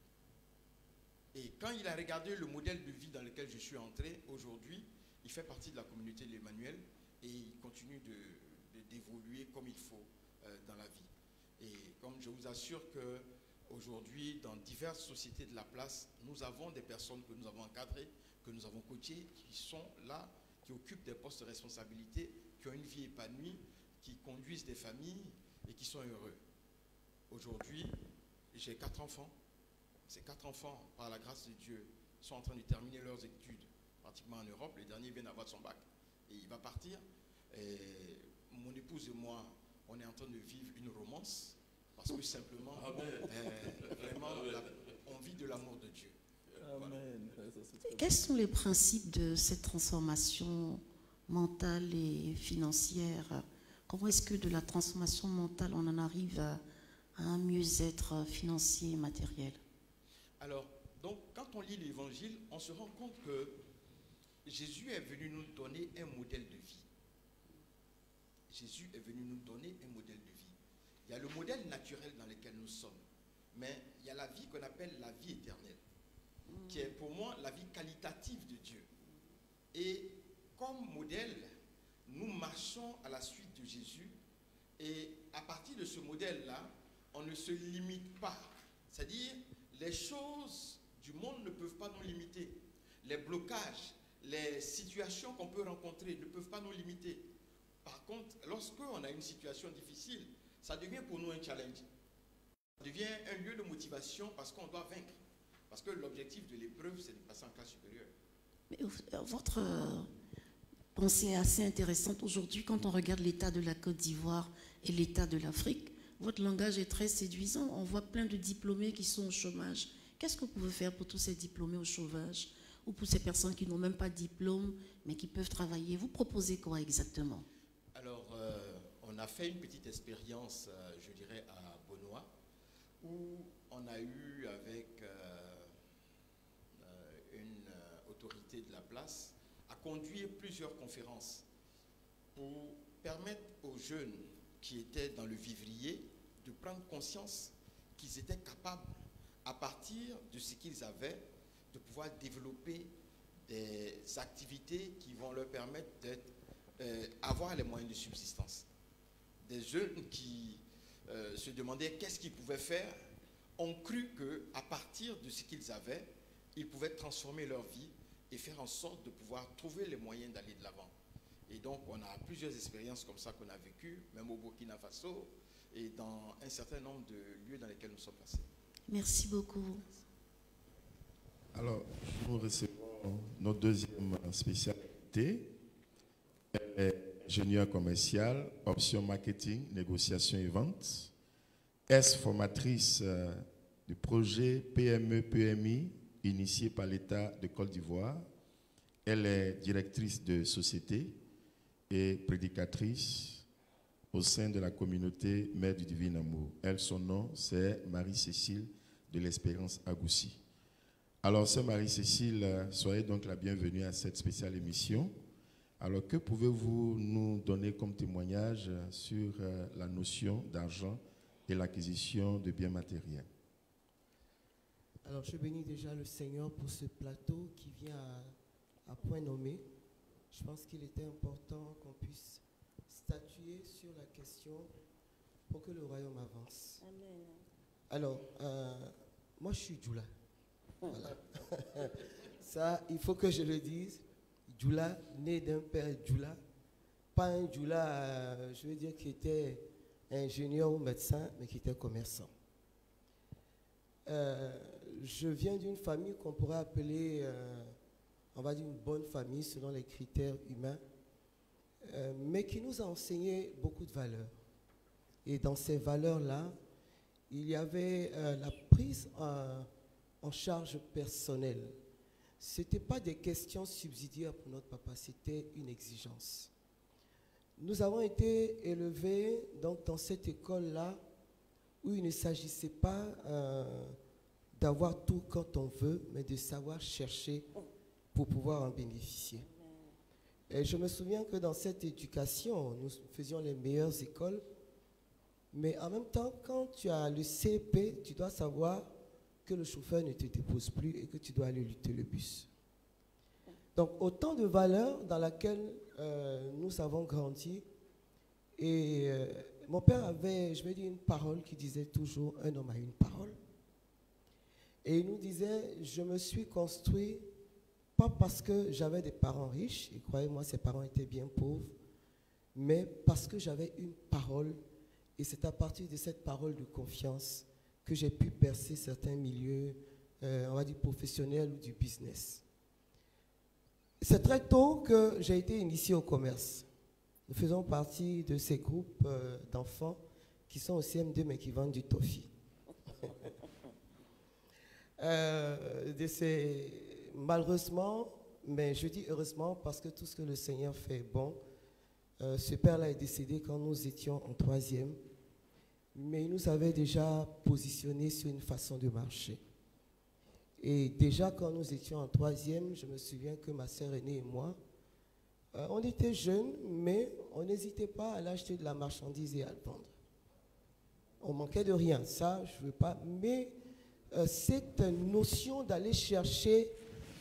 Et quand il a regardé le modèle de vie dans lequel je suis entré, aujourd'hui, il fait partie de la communauté de l'Emmanuel et il continue d'évoluer comme il faut dans la vie. Et comme je vous assure qu'aujourd'hui, dans diverses sociétés de la place, nous avons des personnes que nous avons encadrées, que nous avons coachées, qui sont là, qui occupent des postes de responsabilité, qui ont une vie épanouie, qui conduisent des familles et qui sont heureux. Aujourd'hui, j'ai 4 enfants. Ces 4 enfants, par la grâce de Dieu, sont en train de terminer leurs études, pratiquement en Europe. Le dernier vient d'avoir son bac et il va partir. Et mon épouse et moi, on est en train de vivre une romance parce que simplement, vraiment, on vit de l'amour de Dieu. Amen. Voilà. Quels sont les principes de cette transformation mentale et financière? Comment est-ce que de la transformation mentale, on en arrive à un mieux-être financier et matériel? Alors, donc, quand on lit l'Évangile, on se rend compte que Jésus est venu nous donner un modèle de vie. Jésus est venu nous donner un modèle de vie. Il y a le modèle naturel dans lequel nous sommes, mais il y a la vie qu'on appelle la vie éternelle, qui est pour moi la vie qualitative de Dieu. Et comme modèle, nous marchons à la suite de Jésus, et à partir de ce modèle-là, on ne se limite pas. C'est-à-dire, les choses du monde ne peuvent pas nous limiter. Les blocages, les situations qu'on peut rencontrer ne peuvent pas nous limiter. Par contre, lorsqu'on a une situation difficile, ça devient pour nous un challenge. Ça devient un lieu de motivation parce qu'on doit vaincre. Parce que l'objectif de l'épreuve, c'est de passer en classe supérieure. Mais votre pensée est assez intéressante aujourd'hui quand on regarde l'état de la Côte d'Ivoire et l'état de l'Afrique. Votre langage est très séduisant. On voit plein de diplômés qui sont au chômage. Qu'est-ce que vous pouvez faire pour tous ces diplômés au chômage ou pour ces personnes qui n'ont même pas de diplôme mais qui peuvent travailler? Vous proposez quoi exactement? Alors, on a fait une petite expérience, je dirais, à Benoît, où on a eu avec une autorité de la place à conduire plusieurs conférences pour permettre aux jeunes qui étaient dans le vivrier de prendre conscience qu'ils étaient capables, à partir de ce qu'ils avaient, de pouvoir développer des activités qui vont leur permettre d'avoir les moyens de subsistance. Des jeunes qui se demandaient qu'est-ce qu'ils pouvaient faire, ont cru qu'à partir de ce qu'ils avaient, ils pouvaient transformer leur vie et faire en sorte de pouvoir trouver les moyens d'aller de l'avant. Et donc, on a plusieurs expériences comme ça qu'on a vécues, même au Burkina Faso, et dans un certain nombre de lieux dans lesquels nous sommes passés. Merci beaucoup. Alors, nous recevons notre deuxième spécialité. Elle est ingénieure commerciale, option marketing, négociation et vente. Est formatrice du projet PME-PMI initié par l'État de Côte d'Ivoire. Elle est directrice de société et prédicatrice au sein de la communauté Mère du Divin Amour. Elle, son nom, c'est Marie-Cécile de l'Espérance Agoussi. Alors, sœur Marie-Cécile, soyez donc la bienvenue à cette spéciale émission. Alors, que pouvez-vous nous donner comme témoignage sur la notion d'argent et l'acquisition de biens matériels? Alors, je bénis déjà le Seigneur pour ce plateau qui vient à point nommé. Je pense qu'il était important qu'on puisse statuer sur la question pour que le royaume avance. Amen. Alors, moi, je suis Djoula. Voilà. Ça, il faut que je le dise. Djoula, né d'un père Djoula. Pas un Djoula, je veux dire, qui était ingénieur ou médecin, mais qui était commerçant. je viens d'une famille qu'on pourrait appeler, on va dire une bonne famille selon les critères humains, mais qui nous a enseigné beaucoup de valeurs. Et dans ces valeurs-là, il y avait la prise en charge personnelle. Ce n'était pas des questions subsidiaires pour notre papa, c'était une exigence. Nous avons été élevés donc, dans cette école-là où il ne s'agissait pas d'avoir tout quand on veut, mais de savoir chercher pour pouvoir en bénéficier. Et je me souviens que dans cette éducation, nous faisions les meilleures écoles, mais en même temps, quand tu as le CP, tu dois savoir que le chauffeur ne te dépose plus et que tu dois aller lutter le bus. Donc, autant de valeurs dans lesquelles nous avons grandi. Et mon père avait, je vais dire, une parole qui disait toujours « un homme a une parole ». Et il nous disait « je me suis construit pas parce que j'avais des parents riches, et croyez-moi, ses parents étaient bien pauvres, mais parce que j'avais une parole. Et c'est à partir de cette parole de confiance que j'ai pu percer certains milieux, on va dire professionnels ou du business. » C'est très tôt que j'ai été initié au commerce. Nous faisons partie de ces groupes d'enfants qui sont au CM2 mais qui vendent du toffee. Malheureusement, mais je dis heureusement parce que tout ce que le Seigneur fait est bon. Ce père-là est décédé quand nous étions en 3e, mais il nous avait déjà positionnés sur une façon de marcher. Et déjà quand nous étions en 3e, je me souviens que ma sœur aînée et moi, on était jeunes, mais on n'hésitait pas à aller acheter de la marchandise et à le vendre. On manquait de rien, ça je ne veux pas, mais cette notion d'aller chercher,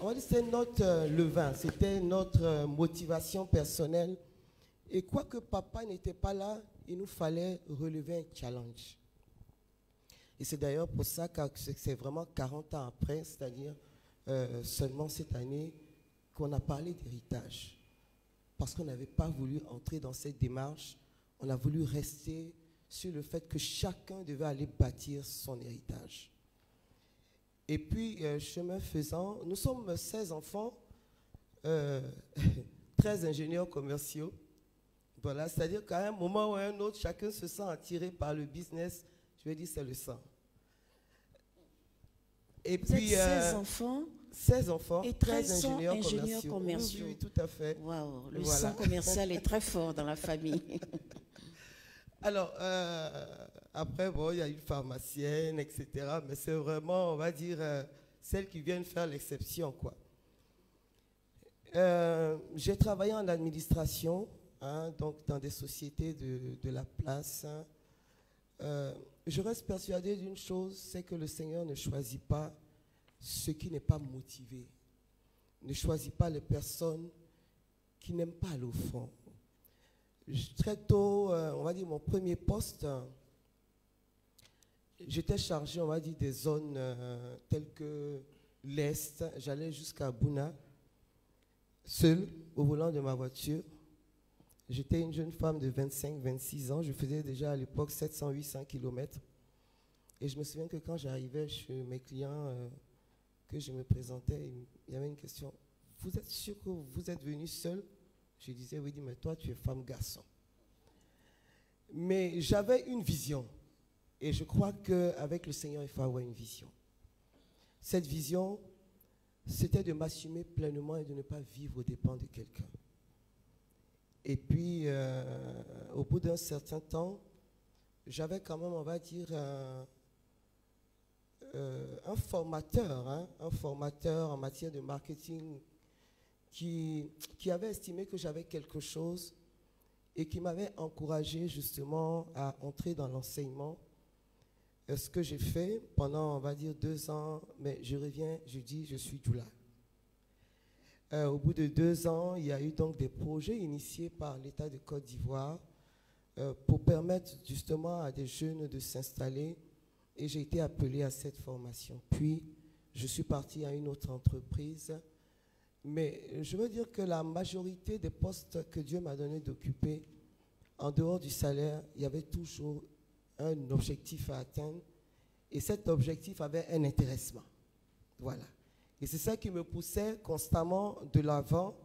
on va dire c'était notre levain, c'était notre motivation personnelle. Et quoique papa n'était pas là, il nous fallait relever un challenge. Et c'est d'ailleurs pour ça que c'est vraiment 40 ans après, c'est-à-dire seulement cette année, qu'on a parlé d'héritage. Parce qu'on n'avait pas voulu entrer dans cette démarche, on a voulu rester sur le fait que chacun devait aller bâtir son héritage. Et puis, chemin faisant, nous sommes 16 enfants, 13 ingénieurs commerciaux. Voilà, c'est-à-dire qu'à un moment ou à un autre, chacun se sent attiré par le business. Je vais dire, c'est le sang. Et Vous puis, êtes 16 enfants 16 enfants, et 13 ingénieurs commerciaux. Oui, oui, tout à fait. Waouh, le Voilà. sang commercial est très fort dans la famille. Alors, après, bon, il y a une pharmacienne, etc. Mais c'est vraiment, on va dire, celles qui viennent faire l'exception, quoi. J'ai travaillé en administration, hein, donc dans des sociétés de la place. Je reste persuadé d'une chose, c'est que le Seigneur ne choisit pas ceux qui n'est pas motivé, ne choisit pas les personnes qui n'aiment pas aller au front. Très tôt, on va dire mon premier poste, j'étais chargé, on va dire, des zones telles que l'Est. J'allais jusqu'à Bouna, seul, au volant de ma voiture. J'étais une jeune femme de 25-26 ans. Je faisais déjà à l'époque 700-800 km. Et je me souviens que quand j'arrivais chez mes clients, que je me présentais, il y avait une question. Vous êtes sûr que vous êtes venu seul? Je disais, oui, mais toi, tu es femme-garçon. Mais j'avais une vision. Et je crois qu'avec le Seigneur, il faut avoir une vision. Cette vision, c'était de m'assumer pleinement et de ne pas vivre aux dépens de quelqu'un. Et puis, au bout d'un certain temps, j'avais quand même, on va dire, un formateur en matière de marketing qui avait estimé que j'avais quelque chose et qui m'avait encouragé justement à entrer dans l'enseignement. Ce que j'ai fait pendant, on va dire, 2 ans, mais je reviens, je dis, je suis Djoula. Au bout de 2 ans, il y a eu donc des projets initiés par l'État de Côte d'Ivoire pour permettre justement à des jeunes de s'installer. Et j'ai été appelé à cette formation. Puis, je suis parti à une autre entreprise. Mais je veux dire que la majorité des postes que Dieu m'a donné d'occuper, en dehors du salaire, il y avait toujours un objectif à atteindre. Et cet objectif avait un intéressement. Voilà. Et c'est ça qui me poussait constamment de l'avant.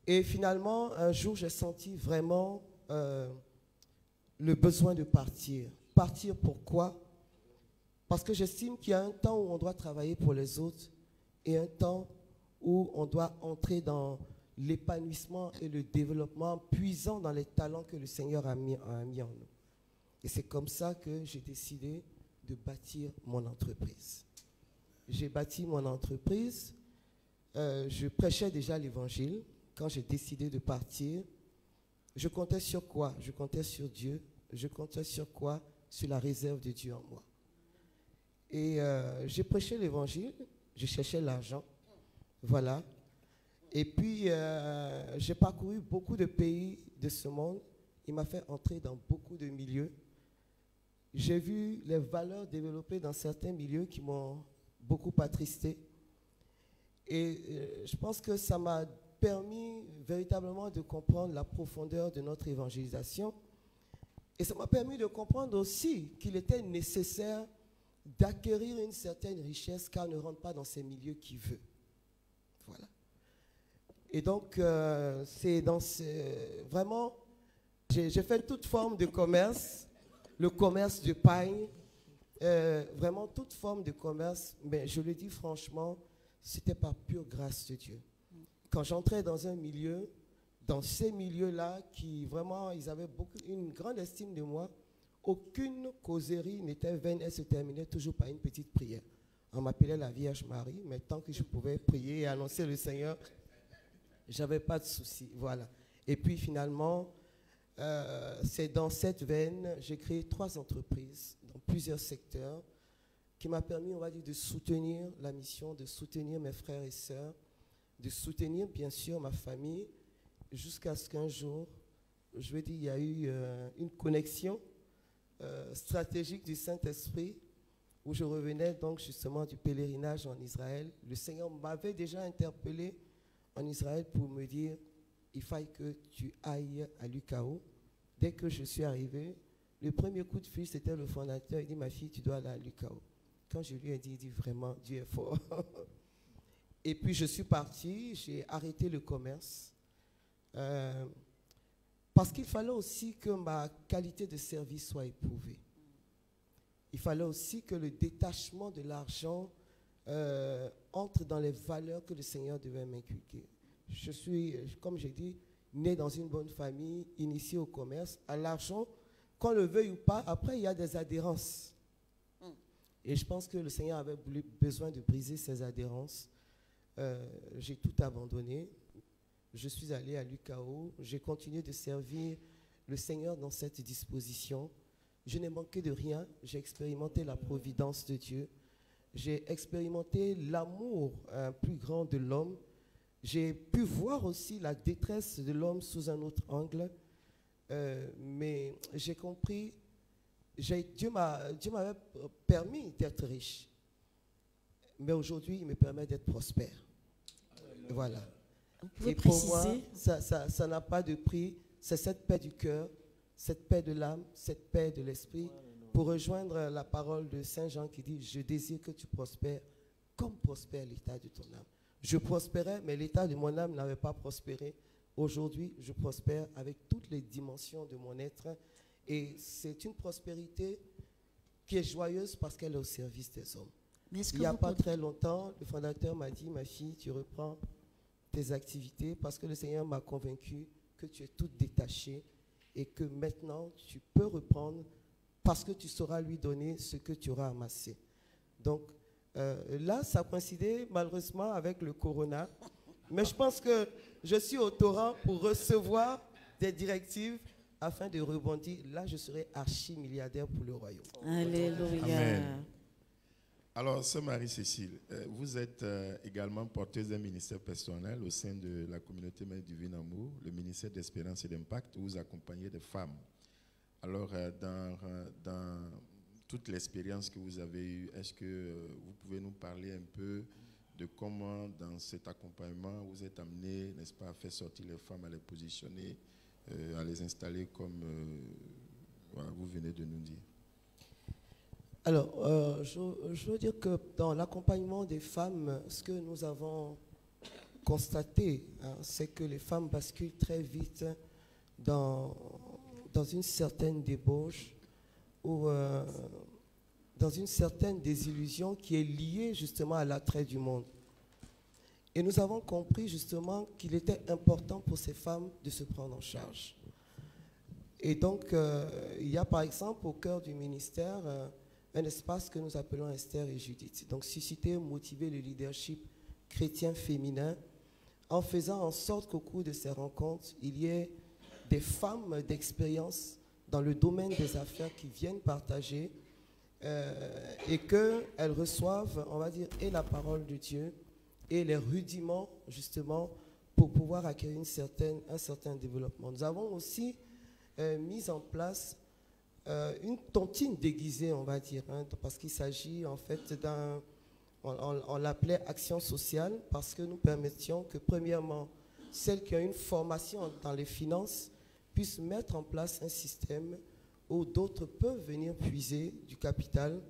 Et finalement, un jour, j'ai senti vraiment le besoin de partir. Partir pourquoi? Parce que j'estime qu'il y a un temps où on doit travailler pour les autres et un temps où on doit entrer dans l'épanouissement et le développement, puisant dans les talents que le Seigneur a mis en nous. Et c'est comme ça que j'ai décidé de bâtir mon entreprise. J'ai bâti mon entreprise. Je prêchais déjà l'évangile. Quand j'ai décidé de partir, je comptais sur quoi? Je comptais sur Dieu. Je comptais sur quoi? Sur la réserve de Dieu en moi. Et j'ai prêché l'évangile. Je cherchais l'argent. Voilà. Et puis, j'ai parcouru beaucoup de pays de ce monde. Il m'a fait entrer dans beaucoup de milieux. J'ai vu les valeurs développées dans certains milieux qui m'ont beaucoup attristé. Et je pense que ça m'a permis véritablement de comprendre la profondeur de notre évangélisation. Et ça m'a permis de comprendre aussi qu'il était nécessaire d'acquérir une certaine richesse car on ne rentre pas dans ces milieux qu'il veut. Voilà. Et donc, c'est dans vraiment, j'ai fait toute forme de commerce, le commerce de paille, vraiment toute forme de commerce, mais je le dis franchement, c'était par pure grâce de Dieu. Quand j'entrais dans un milieu, dans ces milieux-là, qui vraiment, ils avaient une grande estime de moi, aucune causerie n'était vaine, elle se terminait toujours par une petite prière. On m'appelait la Vierge Marie, mais tant que je pouvais prier et annoncer le Seigneur, j'avais pas de souci. Voilà. Et puis finalement, c'est dans cette veine, j'ai créé 3 entreprises dans plusieurs secteurs qui m'a permis, on va dire, de soutenir la mission, de soutenir mes frères et sœurs, de soutenir bien sûr ma famille, jusqu'à ce qu'un jour, je veux dire, il y a eu une connexion stratégique du Saint-Esprit où je revenais donc justement du pèlerinage en Israël. Le Seigneur m'avait déjà interpellé en Israël pour me dire il faille que tu ailles à l'UCAO. Dès que je suis arrivé, le premier coup de fil, c'était le fondateur. Il dit ma fille, tu dois aller à l'UCAO. Quand je lui ai dit, il dit vraiment, Dieu est fort. Et puis je suis parti, j'ai arrêté le commerce. Parce qu'il fallait aussi que ma qualité de service soit éprouvée. Il fallait aussi que le détachement de l'argent entre dans les valeurs que le Seigneur devait m'inculquer. Je suis, comme j'ai dit, né dans une bonne famille, initié au commerce. À l'argent, qu'on le veuille ou pas, après il y a des adhérences. Et je pense que le Seigneur avait besoin de briser ces adhérences. J'ai tout abandonné. Je suis allé à l'UCAO. J'ai continué de servir le Seigneur dans cette disposition. Je n'ai manqué de rien. J'ai expérimenté la providence de Dieu. J'ai expérimenté l'amour plus grand de l'homme. J'ai pu voir aussi la détresse de l'homme sous un autre angle. Mais j'ai compris, Dieu m'avait permis d'être riche. Mais aujourd'hui, il me permet d'être prospère. Voilà. Et pour moi, ça n'a pas de prix. C'est cette paix du cœur, cette paix de l'âme, cette paix de l'esprit. Pour rejoindre la parole de Saint Jean qui dit « Je désire que tu prospères comme prospère l'état de ton âme ». Je prospérais, mais l'état de mon âme n'avait pas prospéré. Aujourd'hui, je prospère avec toutes les dimensions de mon être. Et c'est une prospérité qui est joyeuse parce qu'elle est au service des hommes. Il n'y a pas très longtemps, le fondateur m'a dit « Ma fille, tu reprends tes activités parce que le Seigneur m'a convaincu que tu es toute détachée et que maintenant, tu peux reprendre parce que tu sauras lui donner ce que tu auras amassé. » Donc, là, ça coïncidait malheureusement avec le corona. Mais je pense que je suis au torrent pour recevoir des directives afin de rebondir. Là, je serai archi-milliardaire pour le royaume. Alléluia. Amen. Alors, sœur Marie-Cécile, vous êtes également porteuse d'un ministère personnel au sein de la communauté Mère Divine Amour, le ministère d'Espérance et d'Impact, où vous accompagnez des femmes. Alors, dans toute l'expérience que vous avez eue, est-ce que vous pouvez nous parler un peu de comment, dans cet accompagnement, vous êtes amené, n'est-ce pas, à faire sortir les femmes, à les positionner, à les installer comme voilà, vous venez de nous dire? Alors, je veux dire que dans l'accompagnement des femmes, ce que nous avons constaté, hein, c'est que les femmes basculent très vite dans une certaine débauche ou dans une certaine désillusion qui est liée justement à l'attrait du monde. Et nous avons compris justement qu'il était important pour ces femmes de se prendre en charge. Et donc, il y a par exemple au cœur du ministère un espace que nous appelons Esther et Judith. Donc, susciter, motiver le leadership chrétien féminin en faisant en sorte qu'au cours de ces rencontres, il y ait des femmes d'expérience dans le domaine des affaires qui viennent partager et qu'elles reçoivent, on va dire, et la parole de Dieu et les rudiments, justement, pour pouvoir acquérir un certain développement. Nous avons aussi mis en place une tontine déguisée, on va dire, hein, parce qu'il s'agit en fait d'un, on l'appelait action sociale, parce que nous permettions que, premièrement, celles qui ont une formation dans les finances puissent mettre en place un système où d'autres peuvent venir puiser du capital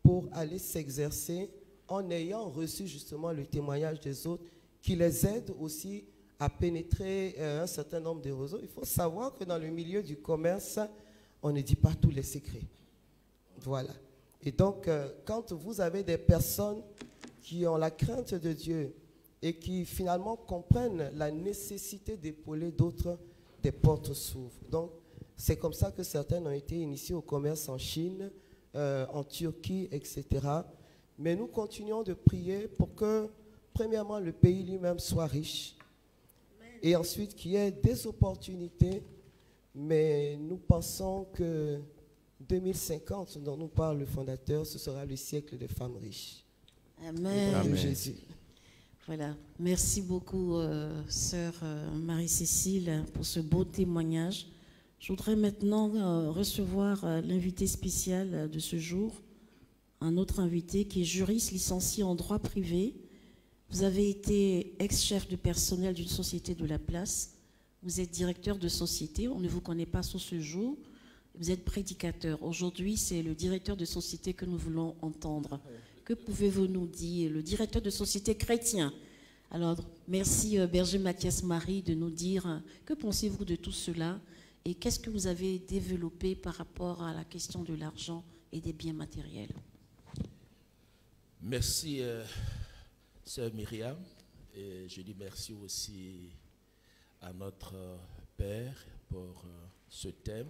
pour aller s'exercer en ayant reçu justement le témoignage des autres qui les aident aussi à pénétrer un certain nombre de réseaux. Il faut savoir que dans le milieu du commerce, on ne dit pas tous les secrets. Voilà. Et donc, quand vous avez des personnes qui ont la crainte de Dieu et qui finalement comprennent la nécessité d'épauler d'autres, des portes s'ouvrent. Donc, c'est comme ça que certaines ont été initiées au commerce en Chine, en Turquie, etc. Mais nous continuons de prier pour que, premièrement, le pays lui-même soit riche et ensuite qu'il y ait des opportunités. Mais nous pensons que 2050, dont nous parle le fondateur, ce sera le siècle des femmes riches. Amen. Au nom de Jésus. Voilà. Merci beaucoup, sœur Marie-Cécile, pour ce beau témoignage. Je voudrais maintenant recevoir l'invité spécial de ce jour, un autre invité qui est juriste licencié en droit privé. Vous avez été ex-chef de personnel d'une société de la place. Vous êtes directeur de société. On ne vous connaît pas sur ce jour. Vous êtes prédicateur. Aujourd'hui, c'est le directeur de société que nous voulons entendre. Que pouvez-vous nous dire, le directeur de société chrétien? Alors, merci Berger Mathias Marie de nous dire que pensez-vous de tout cela et qu'est-ce que vous avez développé par rapport à la question de l'argent et des biens matériels. Merci, sœur Myriam, et je dis merci aussi à notre Père pour ce thème.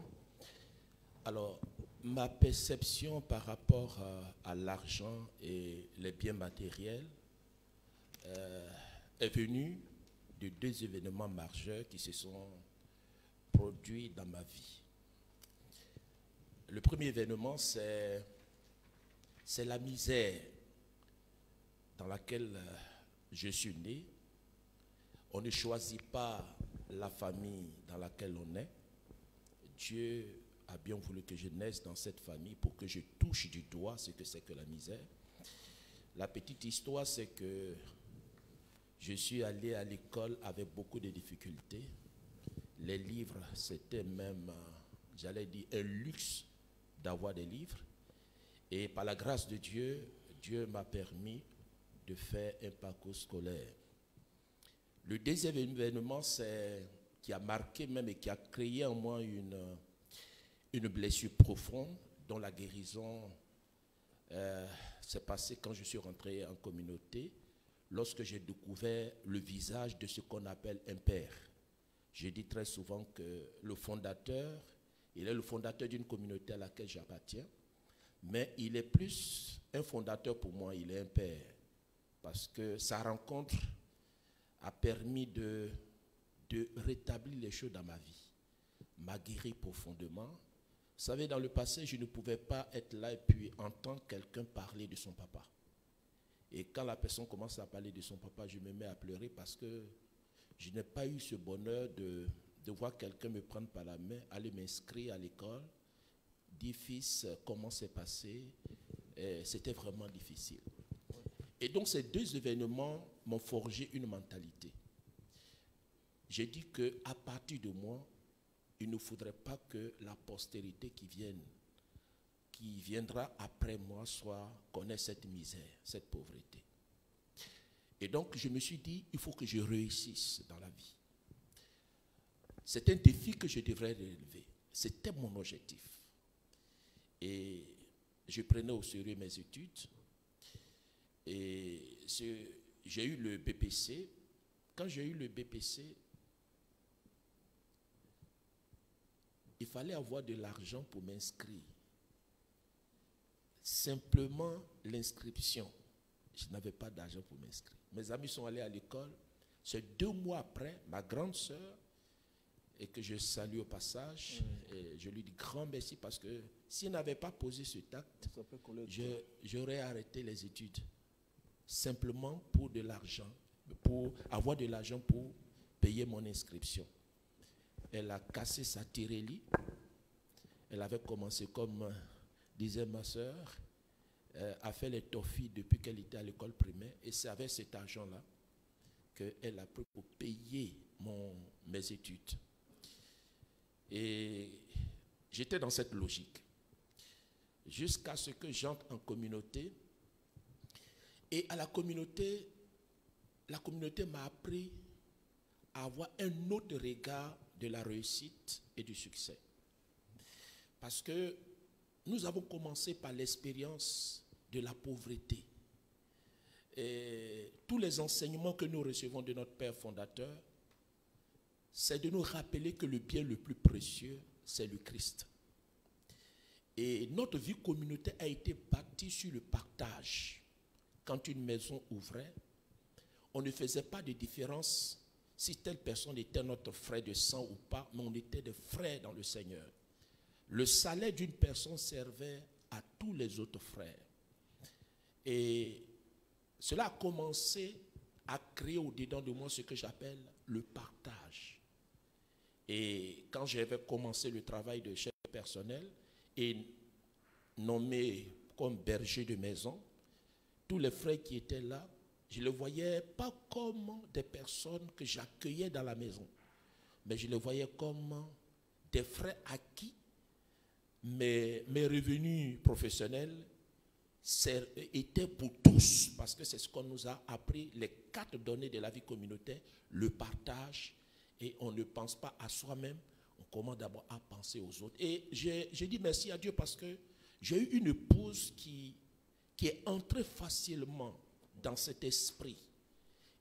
Alors, ma perception par rapport à l'argent et les biens matériels est venue de deux événements majeurs qui se sont produits dans ma vie. Le premier événement, c'est la misère dans laquelle je suis né. On ne choisit pas la famille dans laquelle on est. Dieu a bien voulu que je naisse dans cette famille pour que je touche du doigt ce que c'est que la misère. La petite histoire, c'est que je suis allé à l'école avec beaucoup de difficultés. Les livres, c'était même, j'allais dire, un luxe d'avoir des livres. Et par la grâce de Dieu, Dieu m'a permis de faire un parcours scolaire. Le deuxième événement, qui a marqué même et qui a créé en moi une blessure profonde dont la guérison s'est passée quand je suis rentré en communauté, lorsque j'ai découvert le visage de ce qu'on appelle un père. Je dis très souvent que le fondateur, il est le fondateur d'une communauté à laquelle j'appartiens, mais il est plus un fondateur pour moi, il est un père. Parce que sa rencontre a permis de rétablir les choses dans ma vie, m'a guéri profondément. Vous savez, dans le passé, je ne pouvais pas être là et puis entendre quelqu'un parler de son papa. Et quand la personne commence à parler de son papa, je me mets à pleurer parce que je n'ai pas eu ce bonheur de voir quelqu'un me prendre par la main, aller m'inscrire à l'école, dire fils, comment c'est passé. C'était vraiment difficile. Et donc ces deux événements m'ont forgé une mentalité. J'ai dit qu'à partir de moi, il ne faudrait pas que la postérité qui qui viendra après moi connaît cette misère, cette pauvreté. Et donc, je me suis dit, il faut que je réussisse dans la vie. C'est un défi que je devrais relever. C'était mon objectif. Et je prenais au sérieux mes études. Et j'ai eu le BPC. Quand j'ai eu le BPC, il fallait avoir de l'argent pour m'inscrire. Simplement l'inscription. Je n'avais pas d'argent pour m'inscrire. Mes amis sont allés à l'école. C'est 2 mois après, ma grande sœur, et que je salue au passage, et je lui dis grand merci parce que s'il n'avait pas posé cet acte, j'aurais arrêté les études. Simplement pour de l'argent, pour avoir de l'argent pour payer mon inscription. Elle a cassé sa tirelli. Elle avait commencé, comme disait ma soeur, a fait les toffis depuis qu'elle était à l'école primaire. Et c'est avec cet argent-là qu'elle a pris pour payer mes études. Et j'étais dans cette logique. Jusqu'à ce que j'entre en communauté. Et à la communauté m'a appris à avoir un autre regard de la réussite et du succès. Parce que nous avons commencé par l'expérience de la pauvreté. Et tous les enseignements que nous recevons de notre Père fondateur, c'est de nous rappeler que le bien le plus précieux, c'est le Christ. Et notre vie communautaire a été bâtie sur le partage. Quand une maison ouvrait, on ne faisait pas de différence si telle personne était notre frère de sang ou pas, mais on était des frères dans le Seigneur. Le salaire d'une personne servait à tous les autres frères. Et cela a commencé à créer au-dedans de moi ce que j'appelle le partage. Et quand j'avais commencé le travail de chef personnel et nommé comme berger de maison, tous les frères qui étaient là, je ne les voyais pas comme des personnes que j'accueillais dans la maison, mais je les voyais comme des frères à qui mes revenus professionnels étaient pour tous, parce que c'est ce qu'on nous a appris, les 4 données de la vie communautaire, le partage, et on ne pense pas à soi-même, on commence d'abord à penser aux autres. Et j'ai dit merci à Dieu parce que j'ai eu une épouse qui est entrée facilement dans cet esprit.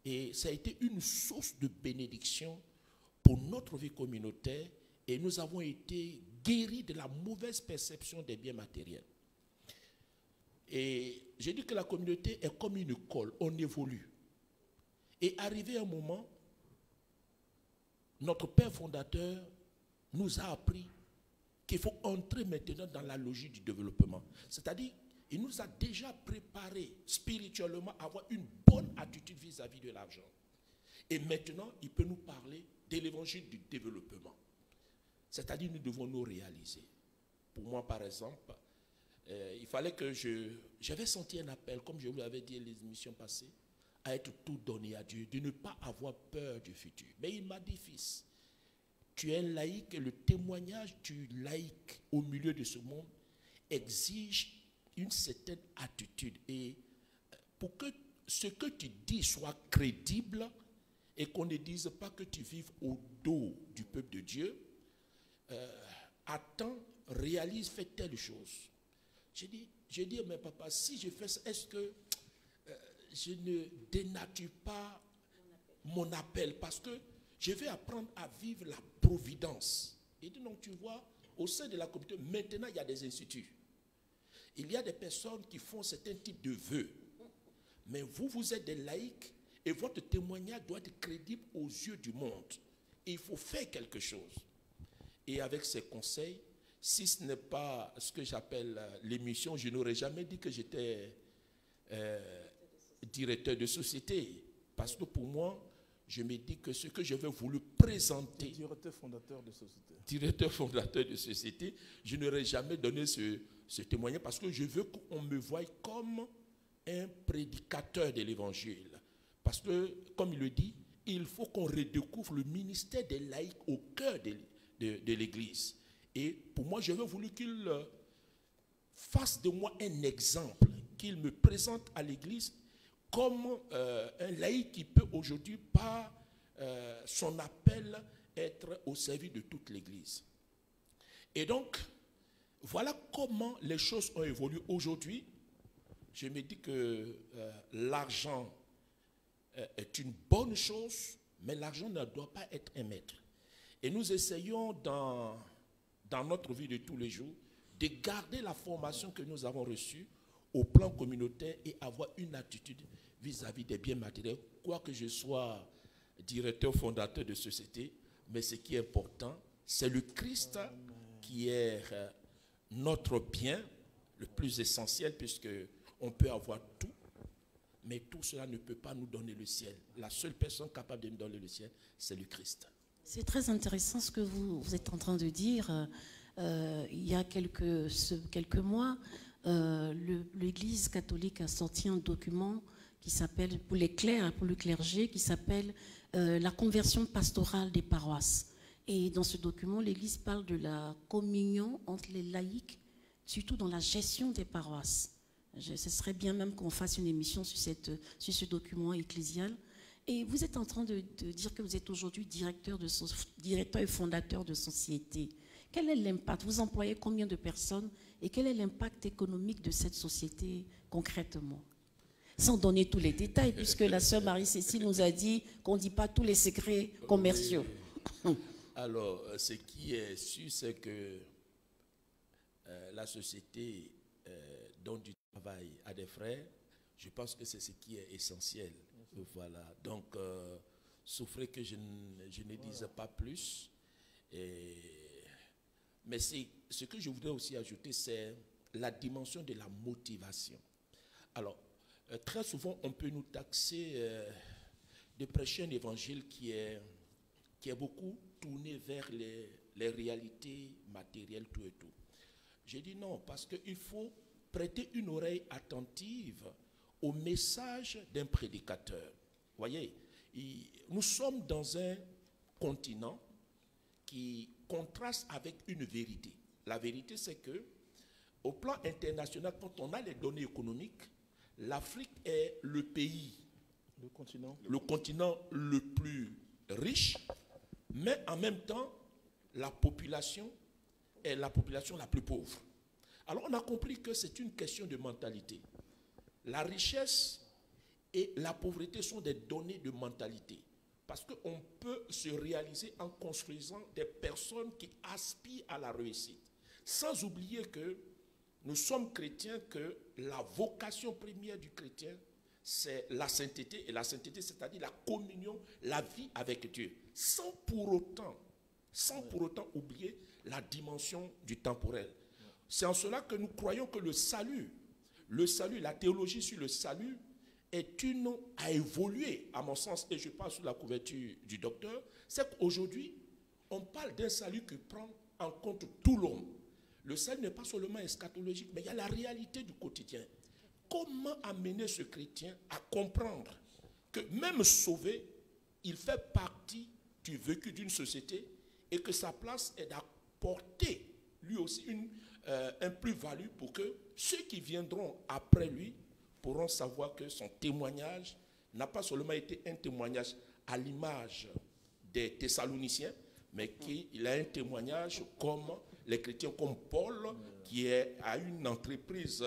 Et ça a été une source de bénédiction pour notre vie communautaire, et nous avons été guéris de la mauvaise perception des biens matériels. Et j'ai dit que la communauté est comme une école, on évolue. Et arrivé un moment, notre Père fondateur nous a appris qu'il faut entrer maintenant dans la logique du développement. C'est-à-dire, il nous a déjà préparé spirituellement à avoir une bonne attitude vis-à-vis de l'argent. Et maintenant, il peut nous parler de l'évangile du développement. C'est-à-dire, nous devons nous réaliser. Pour moi, par exemple, il fallait que j'avais senti un appel, comme je vous l'avais dit les émissions passées, à être tout donné à Dieu, de ne pas avoir peur du futur. Mais il m'a dit, fils, tu es un laïc et le témoignage du laïc au milieu de ce monde exige une certaine attitude. Et pour que ce que tu dis soit crédible et qu'on ne dise pas que tu vives au dos du peuple de Dieu, attends, réalise, fais telle chose. J'ai dit, mais papa, si je fais ça, est-ce que je ne dénature pas mon appel? Parce que je vais apprendre à vivre la providence. Et donc, tu vois, au sein de la communauté, maintenant, il y a des instituts. Il y a des personnes qui font certains types de vœux. Mais vous, vous êtes des laïcs et votre témoignage doit être crédible aux yeux du monde. Et il faut faire quelque chose. Et avec ces conseils, si ce n'est pas ce que j'appelle l'émission, je n'aurais jamais dit que j'étais directeur de société. Parce que pour moi, je me dis que ce que je vais voulu présenter... Directeur fondateur de société. Directeur fondateur de société, je n'aurais jamais donné ce témoignage parce que je veux qu'on me voie comme un prédicateur de l'évangile. Parce que, comme il le dit, il faut qu'on redécouvre le ministère des laïcs au cœur de l'Église. Et pour moi, j'avais voulu qu'il fasse de moi un exemple, qu'il me présente à l'Église comme un laïc qui peut aujourd'hui, par son appel, être au service de toute l'Église. Et donc, voilà comment les choses ont évolué aujourd'hui. Je me dis que l'argent est une bonne chose, mais l'argent ne doit pas être un maître. Et nous essayons dans notre vie de tous les jours de garder la formation que nous avons reçue au plan communautaire et avoir une attitude vis-à-vis des biens matériels, quoique je sois directeur fondateur de société, mais ce qui est important, c'est le Christ qui est notre bien le plus essentiel, puisque on peut avoir tout, mais tout cela ne peut pas nous donner le ciel. La seule personne capable de nous donner le ciel, c'est le Christ. C'est très intéressant ce que vous êtes en train de dire. Il y a quelques mois, l'Église catholique a sorti un document qui s'appelle, pour les clercs, pour le clergé, qui s'appelle la conversion pastorale des paroisses. Et dans ce document, l'Église parle de la communion entre les laïcs, surtout dans la gestion des paroisses. Ce serait bien même qu'on fasse une émission sur ce document ecclésial. Et vous êtes en train de dire que vous êtes aujourd'hui directeur et fondateur de société. Quel est l'impact? Vous employez combien de personnes et quel est l'impact économique de cette société concrètement? Sans donner tous les détails, puisque la sœur Marie-Cécile nous a dit qu'on ne dit pas tous les secrets commerciaux. Alors, ce qui est sûr, c'est que la société donne du travail à des frères. Je pense que c'est ce qui est essentiel. Voilà. Donc, souffrez que je ne dise pas plus. Mais ce que je voudrais aussi ajouter, c'est la dimension de la motivation. Alors, très souvent, on peut nous taxer de prêcher un évangile qui est beaucoup tourné vers les réalités matérielles, tout et tout. J'ai dit non, parce qu'il faut prêter une oreille attentive au message d'un prédicateur. Vous voyez, nous sommes dans un continent qui contraste avec une vérité. La vérité, c'est que, au plan international, quand on a les données économiques, l'Afrique est le pays, le continent le plus riche, mais en même temps, la population est la population la plus pauvre. Alors, on a compris que c'est une question de mentalité. La richesse et la pauvreté sont des données de mentalité. Parce qu'on peut se réaliser en construisant des personnes qui aspirent à la réussite. Sans oublier que nous sommes chrétiens, que la vocation première du chrétien, c'est la sainteté. Et la sainteté, c'est-à-dire la communion, la vie avec Dieu. Sans pour autant oublier la dimension du temporel. C'est en cela que nous croyons que le salut, la théologie sur le salut, a évolué, à mon sens, et je parle sous la couverture du docteur, c'est qu'aujourd'hui, on parle d'un salut qui prend en compte tout l'homme. Le salut n'est pas seulement eschatologique, mais il y a la réalité du quotidien. Comment amener ce chrétien à comprendre que même sauvé, il fait partie du vécu d'une société et que sa place est d'apporter lui aussi un plus-value pour que ceux qui viendront après lui pourront savoir que son témoignage n'a pas seulement été un témoignage à l'image des Thessaloniciens, mais qu'il a un témoignage comme les chrétiens, comme Paul, qui a une entreprise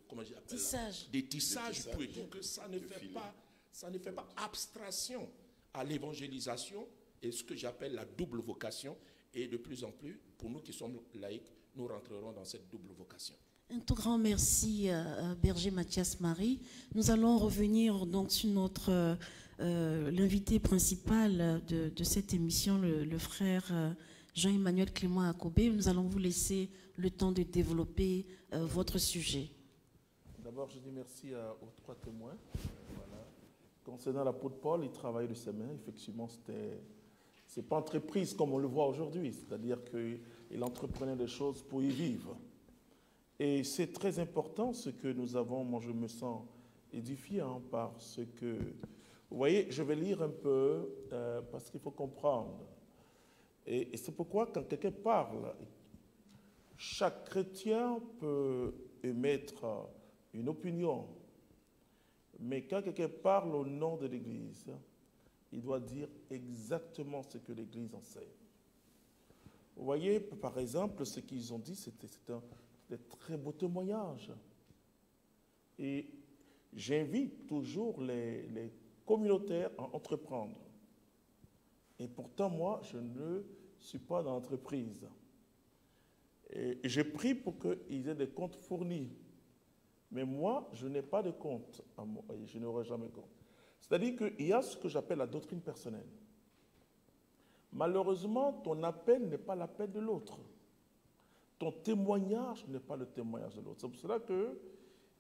comment j'appelle tissage. Des tissages pour tout, que ça ne fait pas abstraction à l'évangélisation et ce que j'appelle la double vocation. Et de plus en plus, pour nous qui sommes laïcs, nous rentrerons dans cette double vocation. Un tout grand merci à Berger Mathias Marie. Nous allons revenir donc sur l'invité principal de cette émission, le frère Jean-Emmanuel Clément Akobé. Nous allons vous laisser le temps de développer votre sujet. D'abord, je dis merci aux trois témoins. Voilà. Concernant l'apôtre Paul, il travaille de ses mains. Effectivement, c'est pas entreprise comme on le voit aujourd'hui. C'est-à-dire qu'il entreprenait des choses pour y vivre. Et c'est très important ce que nous avons, moi je me sens édifié par ce que... Vous voyez, je vais lire un peu parce qu'il faut comprendre. Et c'est pourquoi quand quelqu'un parle chaque chrétien peut émettre une opinion, mais quand quelqu'un parle au nom de l'Église, il doit dire exactement ce que l'Église enseigne. Vous voyez, par exemple, ce qu'ils ont dit, c'était un très beau témoignage. Et j'invite toujours les communautaires à entreprendre. Et pourtant, moi, je ne suis pas dans l'entreprise. Et j'ai pris pour qu'ils aient des comptes fournis. Mais moi, je n'ai pas de compte. Je n'aurai jamais de compte. C'est-à-dire qu'il y a ce que j'appelle la doctrine personnelle. Malheureusement, ton appel n'est pas l'appel de l'autre. Ton témoignage n'est pas le témoignage de l'autre. C'est pour cela que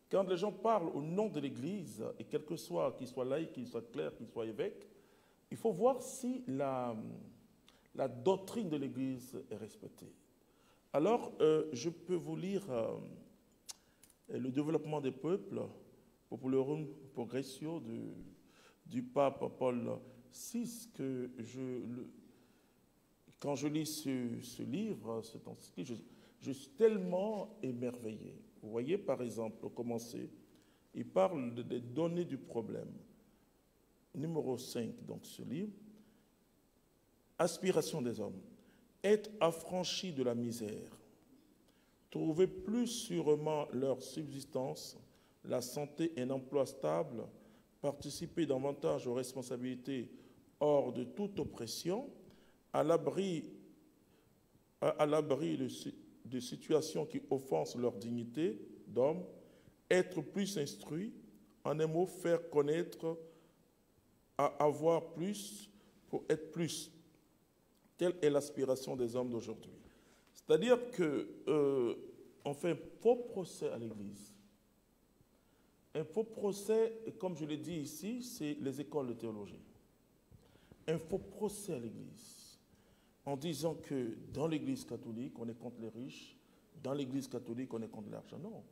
quand les gens parlent au nom de l'Église, et quel que soit, qu'il soit laïc, qu'il soit clerc, qu'il soit évêque, il faut voir si la doctrine de l'Église est respectée. Alors, je peux vous lire le développement des peuples, Populorum Progressio du pape Paul VI, que quand je lis ce livre, cet encyclique, je suis tellement émerveillé. Vous voyez, par exemple, au commencer, il parle des données du problème. Numéro 5, donc ce livre. Aspiration des hommes. Être affranchis de la misère. Trouver plus sûrement leur subsistance, la santé et un emploi stable, participer davantage aux responsabilités hors de toute oppression, à l'abri de situations qui offensent leur dignité d'homme, être plus instruit, en un mot, faire connaître, à avoir plus pour être plus. Telle est l'aspiration des hommes d'aujourd'hui. C'est-à-dire qu'on fait un faux procès à l'Église. Un faux procès, comme je l'ai dit ici, c'est les écoles de théologie. Un faux procès à l'Église. En disant que dans l'Église catholique, on est contre les riches, dans l'Église catholique, on est contre l'argent. Non.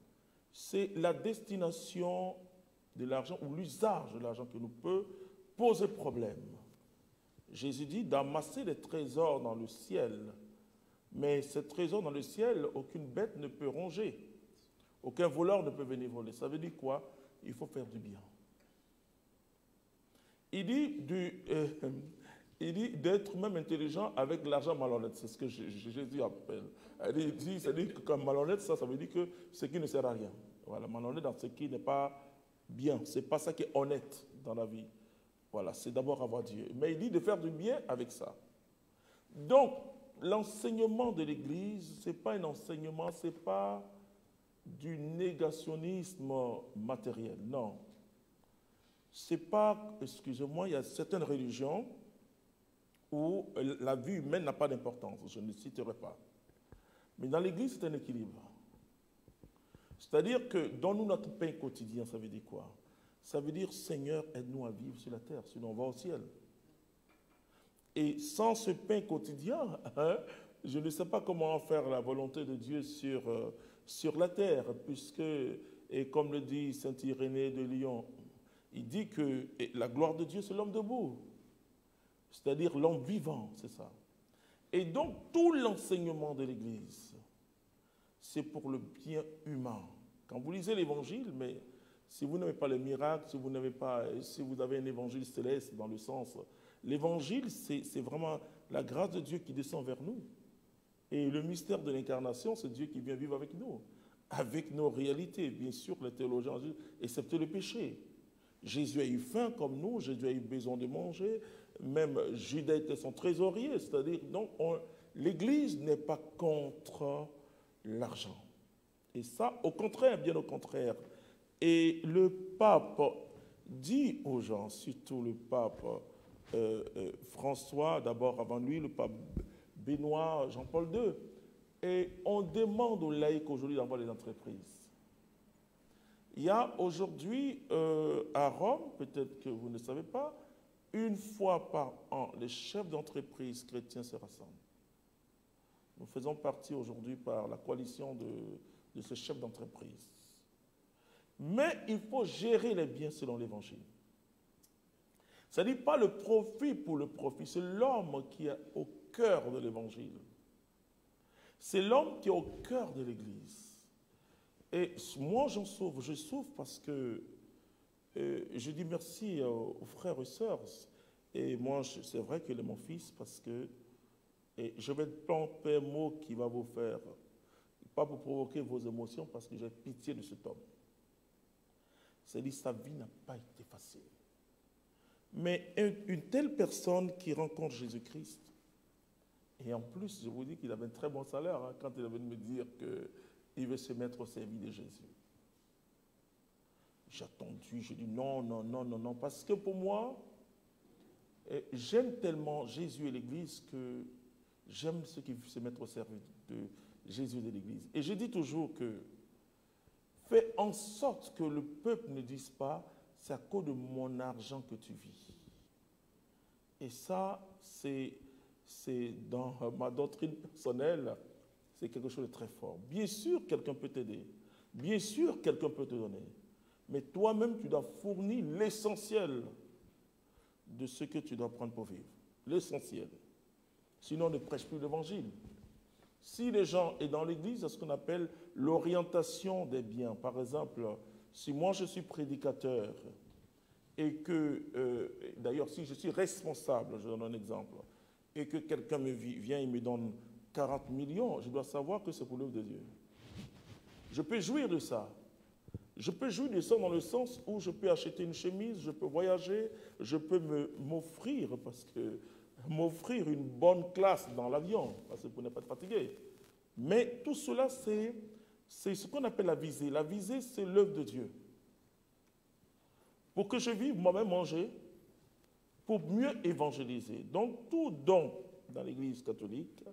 C'est la destination de l'argent ou l'usage de l'argent qui nous peut poser problème. Jésus dit d'amasser des trésors dans le ciel. Mais ces trésors dans le ciel, aucune bête ne peut ronger. Aucun voleur ne peut venir voler. Ça veut dire quoi? Il faut faire du bien. Il dit d'être même intelligent avec l'argent malhonnête. C'est ce que Jésus appelle. Il dit que comme malhonnête, ça veut dire que ce qui ne sert à rien. Voilà, malhonnête dans ce qui n'est pas bien. Ce n'est pas ça qui est honnête dans la vie. Voilà, c'est d'abord avoir Dieu. Mais il dit de faire du bien avec ça. Donc, l'enseignement de l'Église, ce n'est pas un enseignement, ce n'est pas du négationnisme matériel. Non. Ce n'est pas, excusez-moi, il y a certaines religions où la vie humaine n'a pas d'importance. Je ne citerai pas. Mais dans l'Église, c'est un équilibre. C'est-à-dire que donne-nous notre pain quotidien, ça veut dire quoi? Ça veut dire, Seigneur, aide-nous à vivre sur la terre, sinon on va au ciel. Et sans ce pain quotidien, je ne sais pas comment faire la volonté de Dieu sur la terre, puisque, et comme le dit saint Irénée de Lyon, il dit que la gloire de Dieu, c'est l'homme debout. C'est-à-dire l'homme vivant, c'est ça. Et donc, tout l'enseignement de l'Église, c'est pour le bien humain. Quand vous lisez l'Évangile, mais si vous n'avez pas les miracles, si vous avez un évangile céleste dans le sens, l'évangile, c'est vraiment la grâce de Dieu qui descend vers nous. Et le mystère de l'incarnation, c'est Dieu qui vient vivre avec nous, avec nos réalités. Bien sûr, les théologiens, excepté le péché. Jésus a eu faim comme nous, Jésus a eu besoin de manger, même Judas était son trésorier, c'est-à-dire, donc, l'Église n'est pas contre l'argent. Et ça, au contraire, bien au contraire. Et le pape dit aux gens, surtout le pape François, d'abord avant lui, le pape Benoît, Jean-Paul II, et on demande aux laïcs aujourd'hui d'avoir des entreprises. Il y a aujourd'hui à Rome, peut-être que vous ne savez pas, une fois par an, les chefs d'entreprise chrétiens se rassemblent. Nous faisons partie aujourd'hui par la coalition de ces chefs d'entreprise. Mais il faut gérer les biens selon l'Évangile. Ça ne dit pas le profit pour le profit, c'est l'homme qui est au cœur de l'Évangile. C'est l'homme qui est au cœur de l'Église. Et moi, je souffre parce que je dis merci aux frères et sœurs. Et moi, c'est vrai qu'il est mon fils parce que je vais planter un mot qui va vous faire, pas pour provoquer vos émotions, parce que j'ai pitié de cet homme. C'est-à-dire, sa vie n'a pas été facile. Mais une telle personne qui rencontre Jésus-Christ, et en plus, je vous dis qu'il avait un très bon salaire hein, quand il est venu me dire qu'il veut se mettre au service de Jésus. J'ai attendu, j'ai dit non, non, non, non, non, parce que pour moi, j'aime tellement Jésus et l'Église que j'aime ceux qui se mettent au service de Jésus et de l'Église. Et je dis toujours que fais en sorte que le peuple ne dise pas c'est à cause de mon argent que tu vis. Et ça, c'est dans ma doctrine personnelle, c'est quelque chose de très fort. Bien sûr, quelqu'un peut t'aider. Bien sûr, quelqu'un peut te donner. Mais toi-même, tu dois fournir l'essentiel de ce que tu dois prendre pour vivre. L'essentiel. Sinon, on ne prêche plus l'évangile. Si les gens sont dans l'église, c'est ce qu'on appelle l'orientation des biens. Par exemple, si moi je suis prédicateur et que, d'ailleurs, si je suis responsable, je donne un exemple, et que quelqu'un vient et me donne 40 millions, je dois savoir que c'est pour l'œuvre de Dieu. Je peux jouir de ça. Je peux jouir de ça dans le sens où je peux acheter une chemise, je peux voyager, je peux m'offrir, parce que m'offrir une bonne classe dans l'avion, parce que pour ne pas être fatigué. Mais tout cela, c'est ce qu'on appelle la visée. La visée, c'est l'œuvre de Dieu. Pour que je vive moi-même manger, pour mieux évangéliser. Donc, tout don dans l'Église catholique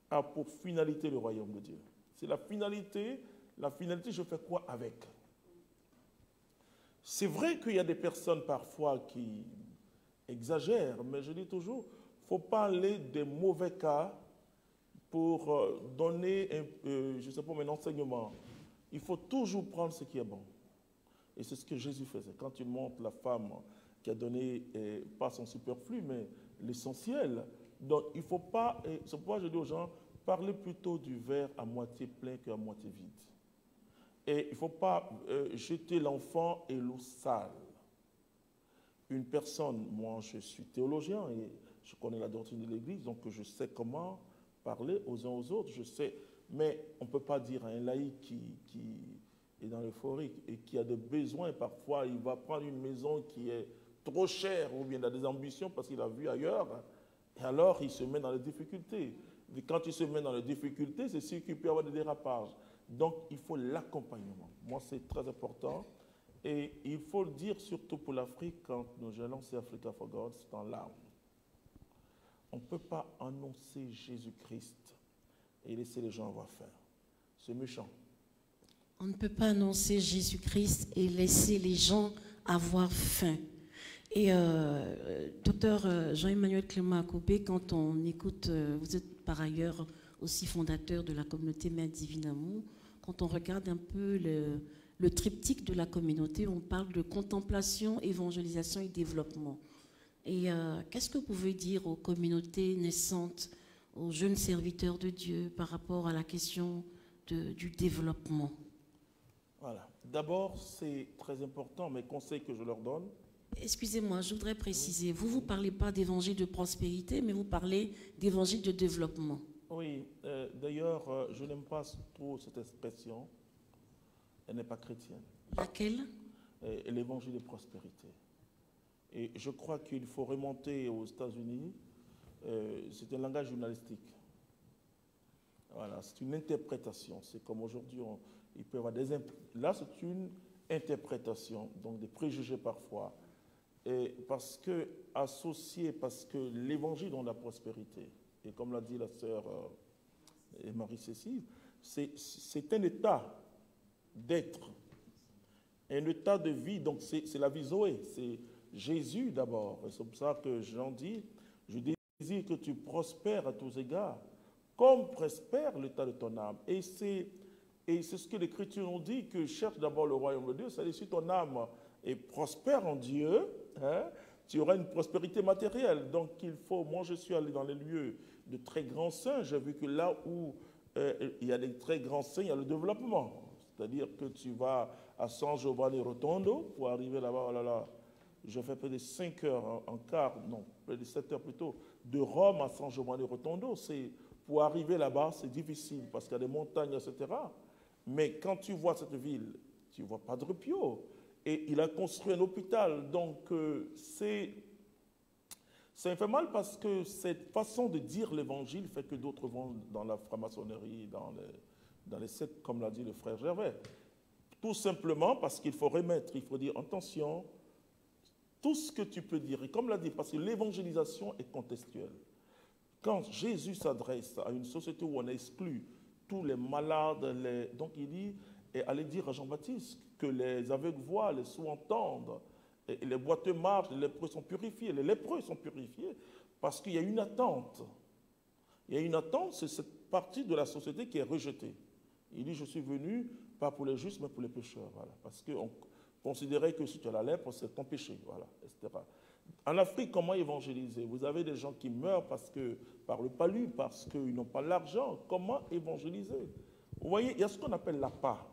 a pour finalité le royaume de Dieu. C'est la finalité, je fais quoi avec? C'est vrai qu'il y a des personnes parfois qui exagèrent, mais je dis toujours, il ne faut pas aller des mauvais cas pour donner, je ne sais pas, un enseignement. Il faut toujours prendre ce qui est bon. Et c'est ce que Jésus faisait. Quand il montre la femme qui a donné, pas son superflu, mais l'essentiel. Donc, il ne faut pas, c'est pourquoi je dis aux gens, parlez plutôt du verre à moitié plein qu'à moitié vide. Et il ne faut pas jeter l'enfant et l'eau sale. Une personne, moi je suis théologien et je connais la doctrine de l'Église, donc je sais comment parler aux uns aux autres, je sais. Mais on ne peut pas dire à un laïc qui est dans l'euphorie et qui a des besoins, et parfois il va prendre une maison qui est trop chère ou bien il a des ambitions parce qu'il a vu ailleurs, et alors il se met dans les difficultés. Et quand il se met dans les difficultés, c'est sûr qu'il peut y avoir des dérapages. Donc, il faut l'accompagnement. Moi, c'est très important. Et il faut le dire surtout pour l'Afrique, quand nous allons lancé Africa for God, c'est en larmes. On ne peut pas annoncer Jésus-Christ et laisser les gens avoir faim. C'est méchant. On ne peut pas annoncer Jésus-Christ et laisser les gens avoir faim. Et docteur Jean-Emmanuel Clément Akobé, quand on écoute, vous êtes par ailleurs aussi fondateur de la communauté Mère Divine Amour, quand on regarde un peu le triptyque de la communauté, on parle de contemplation, évangélisation et développement. Et qu'est-ce que vous pouvez dire aux communautés naissantes, aux jeunes serviteurs de Dieu par rapport à la question du développement? Voilà. D'abord, c'est très important, mes conseils que je leur donne. Excusez-moi, je voudrais préciser, vous ne parlez pas d'évangile de prospérité, mais vous parlez d'évangile de développement. Oui, d'ailleurs, je n'aime pas trop cette expression. Elle n'est pas chrétienne. Laquelle? L'évangile de prospérité. Et je crois qu'il faut remonter aux États-Unis. C'est un langage journalistique. Voilà, c'est une interprétation. C'est comme aujourd'hui, il peut y avoir des... Là, c'est une interprétation, donc des préjugés parfois. Et parce que l'évangile dans la prospérité, et comme l'a dit la sœur Marie-Cécile, c'est un état d'être, un état de vie, donc c'est la vie Zoé, c'est Jésus d'abord. Et c'est pour ça que Jean dit, je désire que tu prospères à tous égards, comme prospère l'état de ton âme. Et c'est ce que l'Écriture nous dit, que cherche d'abord le royaume de Dieu, c'est-à-dire si ton âme est prospère en Dieu, hein, tu auras une prospérité matérielle. Donc il faut, moi je suis allé dans les lieux de très grands saints, j'ai vu que là où il y a des très grands signes, il y a le développement. C'est-à-dire que tu vas à San Giovanni Rotondo pour arriver là-bas, oh là là, je fais près de 5 heures en quart, non, près de 7 heures plutôt, de Rome à San Giovanni Rotondo. Pour arriver là-bas, c'est difficile parce qu'il y a des montagnes, etc. Mais quand tu vois cette ville, tu ne vois pas de Rupio. Et il a construit un hôpital. Donc, ça me fait mal parce que cette façon de dire l'évangile fait que d'autres vont dans la franc-maçonnerie, dans les sectes, comme l'a dit le frère Gervais. Tout simplement parce qu'il faut remettre, il faut dire, attention, tout ce que tu peux dire, et comme l'a dit, parce que l'évangélisation est contextuelle. Quand Jésus s'adresse à une société où on exclut tous les malades, donc il dit, et allez dire à Jean-Baptiste que les aveugles voient, les sourds entendent, et les boiteux marchent, les lépreux sont purifiés. Les lépreux sont purifiés parce qu'il y a une attente. Il y a une attente, c'est cette partie de la société qui est rejetée. Il dit, je suis venu, pas pour les justes, mais pour les pécheurs. Voilà. Parce qu'on considérait que si tu as la lèpre, c'est ton péché, voilà, etc. En Afrique, comment évangéliser? Vous avez des gens qui meurent par le palu, parce qu'ils n'ont pas l'argent. Comment évangéliser? Vous voyez, il y a ce qu'on appelle l'appât.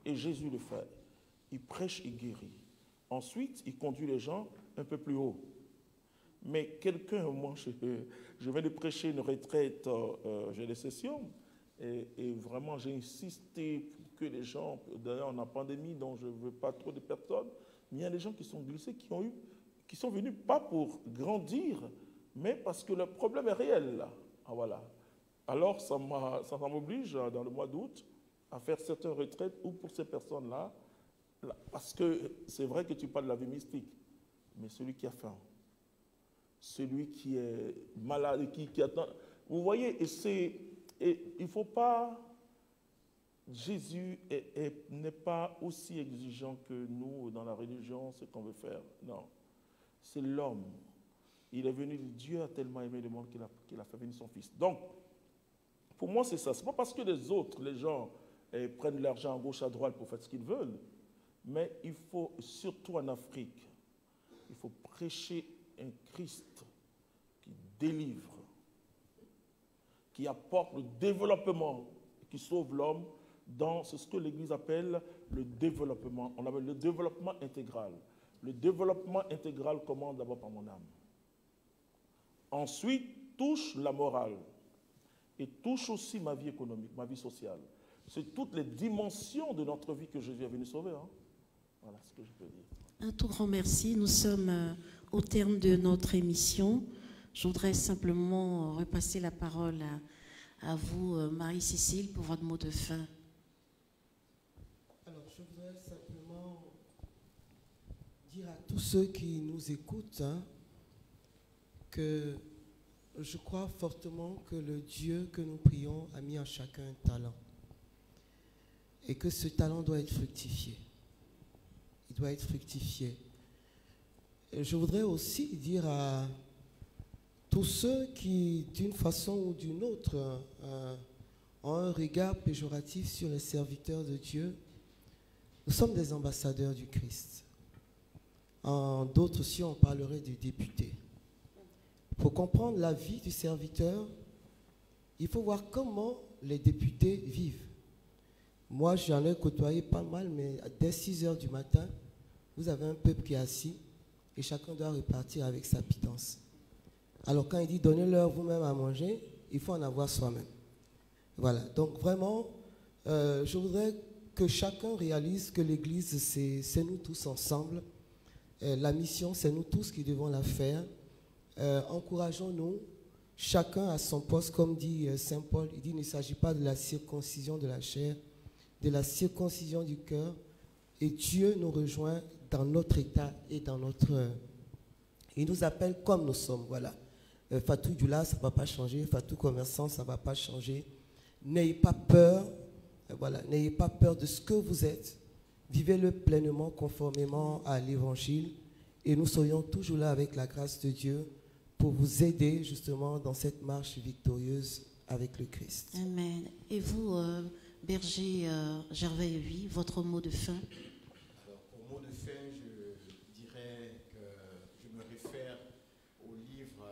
Et Jésus le fait. Il prêche, il guérit. Ensuite, il conduit les gens un peu plus haut. Mais moi, je viens de prêcher une retraite, j'ai des sessions, et vraiment, j'ai insisté pour que les gens, d'ailleurs, en pandémie, dont je ne veux pas trop de personnes, mais il y a des gens qui sont glissés, qui sont venus pas pour grandir, mais parce que le problème est réel, là. Ah, voilà. Alors, ça m'oblige, dans le mois d'août, à faire certaines retraites où pour ces personnes-là, parce que c'est vrai que tu parles de la vie mystique, mais celui qui a faim, celui qui est malade, qui attend. Vous voyez, et il ne faut pas. Jésus n'est pas aussi exigeant que nous dans la religion, ce qu'on veut faire. Non. C'est l'homme. Il est venu, Dieu a tellement aimé le monde qu'il a fait venir son Fils. Donc, pour moi, c'est ça. Ce n'est pas parce que les autres, les gens, prennent l'argent à gauche, à droite pour faire ce qu'ils veulent. Mais il faut, surtout en Afrique, il faut prêcher un Christ qui délivre, qui apporte le développement, qui sauve l'homme dans ce que l'Église appelle le développement. On appelle le développement intégral. Le développement intégral commence d'abord par mon âme. Ensuite, touche la morale et touche aussi ma vie économique, ma vie sociale. C'est toutes les dimensions de notre vie que Jésus est venu sauver. Hein. Voilà ce que je peux dire. Un tout grand merci. Nous sommes au terme de notre émission. Je voudrais simplement repasser la parole à vous, Marie-Cécile, pour votre mot de fin. Alors, je voudrais simplement dire à tous ceux qui nous écoutent que je crois fortement que le Dieu que nous prions a mis en chacun un talent et que ce talent doit être fructifié. Il doit être fructifié. Et je voudrais aussi dire à tous ceux qui, d'une façon ou d'une autre, ont un regard péjoratif sur les serviteurs de Dieu, nous sommes des ambassadeurs du Christ. En d'autres aussi, on parlerait de députés. Pour comprendre la vie du serviteur, il faut voir comment les députés vivent. Moi, j'en ai côtoyé pas mal, mais dès 6 heures du matin, vous avez un peuple qui est assis et chacun doit repartir avec sa pitance. Alors quand il dit donnez-leur vous-même à manger, il faut en avoir soi-même. Voilà, donc vraiment, je voudrais que chacun réalise que l'Église, c'est nous tous ensemble. La mission, c'est nous tous qui devons la faire. Encourageons-nous, chacun à son poste, comme dit Saint Paul. Il dit il ne s'agit pas de la circoncision de la chair, de la circoncision du cœur. Et Dieu nous rejoint dans notre état et dans notre... il nous appelle comme nous sommes, voilà. Fatou Djoula, ça ne va pas changer. Fatou Commerçant, ça ne va pas changer. N'ayez pas peur, voilà, n'ayez pas peur de ce que vous êtes. Vivez-le pleinement, conformément à l'Évangile. Et nous serions toujours là avec la grâce de Dieu pour vous aider justement dans cette marche victorieuse avec le Christ. Amen. Et vous, berger Gervais, oui, votre mot de fin? Alors, au mot de fin, je dirais que je me réfère au livre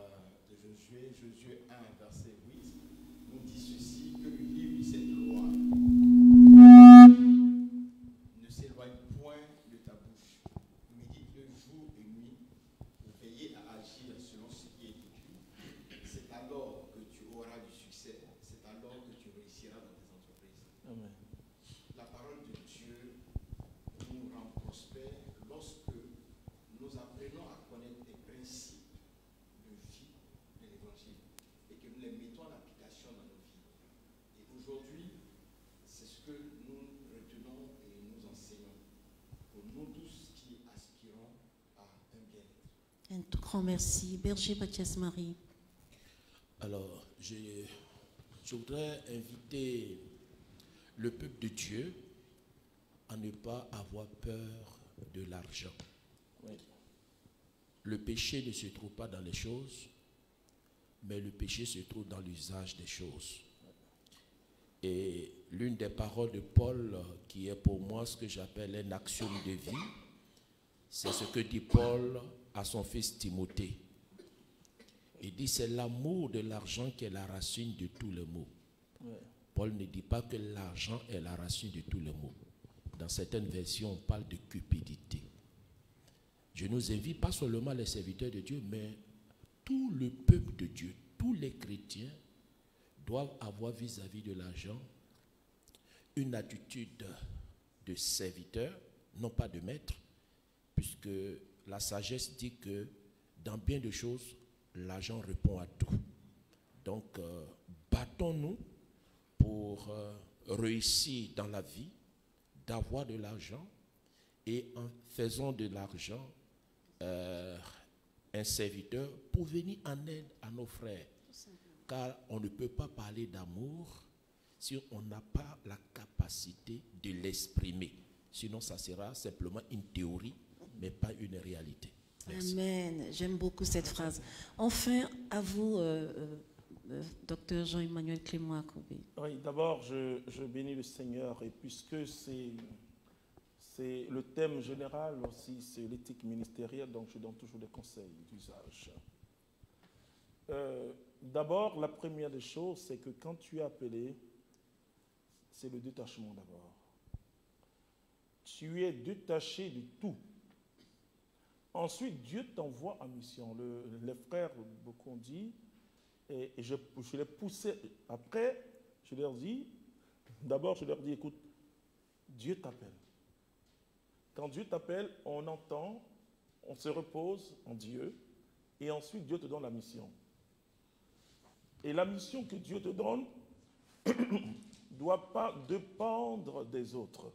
de Josué, Josué 1, verset 8, nous dit ceci, que le livre de cette loi ne s'éloigne point de ta bouche. Médite-le jour et nuit pour veiller à agir selon ce qui est écrit. C'est alors que tu auras du succès, c'est alors que tu réussiras dans tes entreprises. Amen. La parole de Dieu nous rend prospères lorsque nous apprenons à connaître les principes de vie de l'Évangile et que nous les mettons en application dans nos vies. Et aujourd'hui, c'est ce que nous retenons et nous enseignons pour nous tous qui aspirons à un bien-être. Un tout grand merci. Berger Mathias Marie. Alors, je voudrais inviter le peuple de Dieu à ne pas avoir peur de l'argent. Oui. Le péché ne se trouve pas dans les choses, mais le péché se trouve dans l'usage des choses. Et l'une des paroles de Paul, qui est pour moi ce que j'appelle un axiome de vie, c'est ce que dit Paul à son fils Timothée. Il dit c'est l'amour de l'argent qui est la racine de tous les maux. Oui. Paul ne dit pas que l'argent est la racine de tous les maux. Dans certaines versions, on parle de cupidité. Je nous invite pas seulement les serviteurs de Dieu, mais tout le peuple de Dieu, tous les chrétiens doivent avoir vis-à-vis de l'argent une attitude de serviteur, non pas de maître, puisque la sagesse dit que dans bien de choses, l'argent répond à tout. Donc, battons-nous pour réussir dans la vie, d'avoir de l'argent, et en faisant de l'argent un serviteur pour venir en aide à nos frères. Car on ne peut pas parler d'amour si on n'a pas la capacité de l'exprimer. Sinon, ça sera simplement une théorie, mais pas une réalité. Merci. Amen. J'aime beaucoup cette phrase. Enfin, à vous, docteur Jean-Emmanuel Clément Akobé. Oui, d'abord, je bénis le Seigneur, et puisque c'est le thème général aussi, c'est l'éthique ministérielle, donc je donne toujours des conseils d'usage. D'abord, la première des choses, c'est que quand tu es appelé, c'est le détachement d'abord. Tu es détaché du tout. Ensuite, Dieu t'envoie en mission. Les frères, beaucoup ont dit, et je les poussais. Après, je leur dis, écoute, Dieu t'appelle. Quand Dieu t'appelle, on entend, on se repose en Dieu, et ensuite Dieu te donne la mission. Et la mission que Dieu te donne ne doit pas dépendre des autres.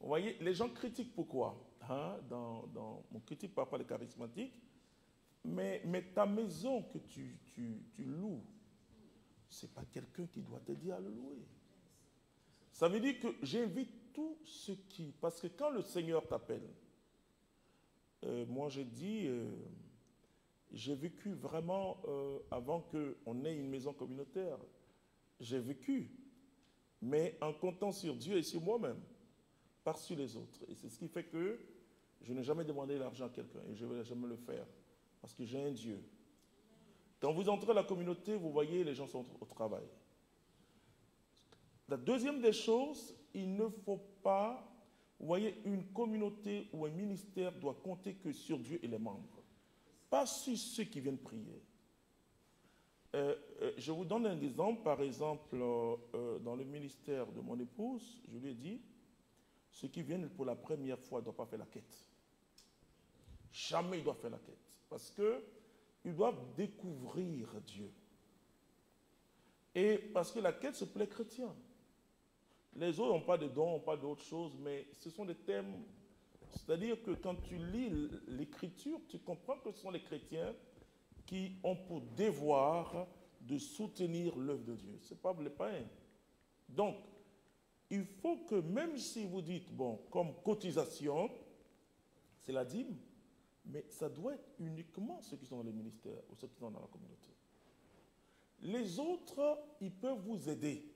Vous voyez, les gens critiquent pourquoi on critique parfois les charismatiques, mais ta maison que tu loues, ce n'est pas quelqu'un qui doit t'aider à le louer. Ça veut dire que j'invite tous ceux qui... Parce que quand le Seigneur t'appelle, moi j'ai dit, j'ai vécu vraiment, avant qu'on ait une maison communautaire, j'ai vécu, mais en comptant sur Dieu et sur moi-même, pas sur les autres. Et c'est ce qui fait que je n'ai jamais demandé l'argent à quelqu'un, et je ne vais jamais le faire, parce que j'ai un Dieu. Quand vous entrez à la communauté, vous voyez, les gens sont au travail. La deuxième des choses, il ne faut pas, vous voyez, une communauté ou un ministère doit compter que sur Dieu et les membres, pas sur ceux qui viennent prier. Je vous donne un exemple, par exemple, dans le ministère de mon épouse, je lui ai dit, ceux qui viennent pour la première fois ne doivent pas faire la quête. Jamais ils doivent faire la quête, parce qu'ils doivent découvrir Dieu. Et parce que la quête se plaît chrétien. Les autres n'ont pas de dons, n'ont pas d'autres choses, mais ce sont des thèmes. C'est-à-dire que quand tu lis l'Écriture, tu comprends que ce sont les chrétiens qui ont pour devoir de soutenir l'œuvre de Dieu. Ce n'est pas les païens. Donc, il faut que même si vous dites, bon, comme cotisation, c'est la dîme, mais ça doit être uniquement ceux qui sont dans les ministères ou ceux qui sont dans la communauté. Les autres, ils peuvent vous aider.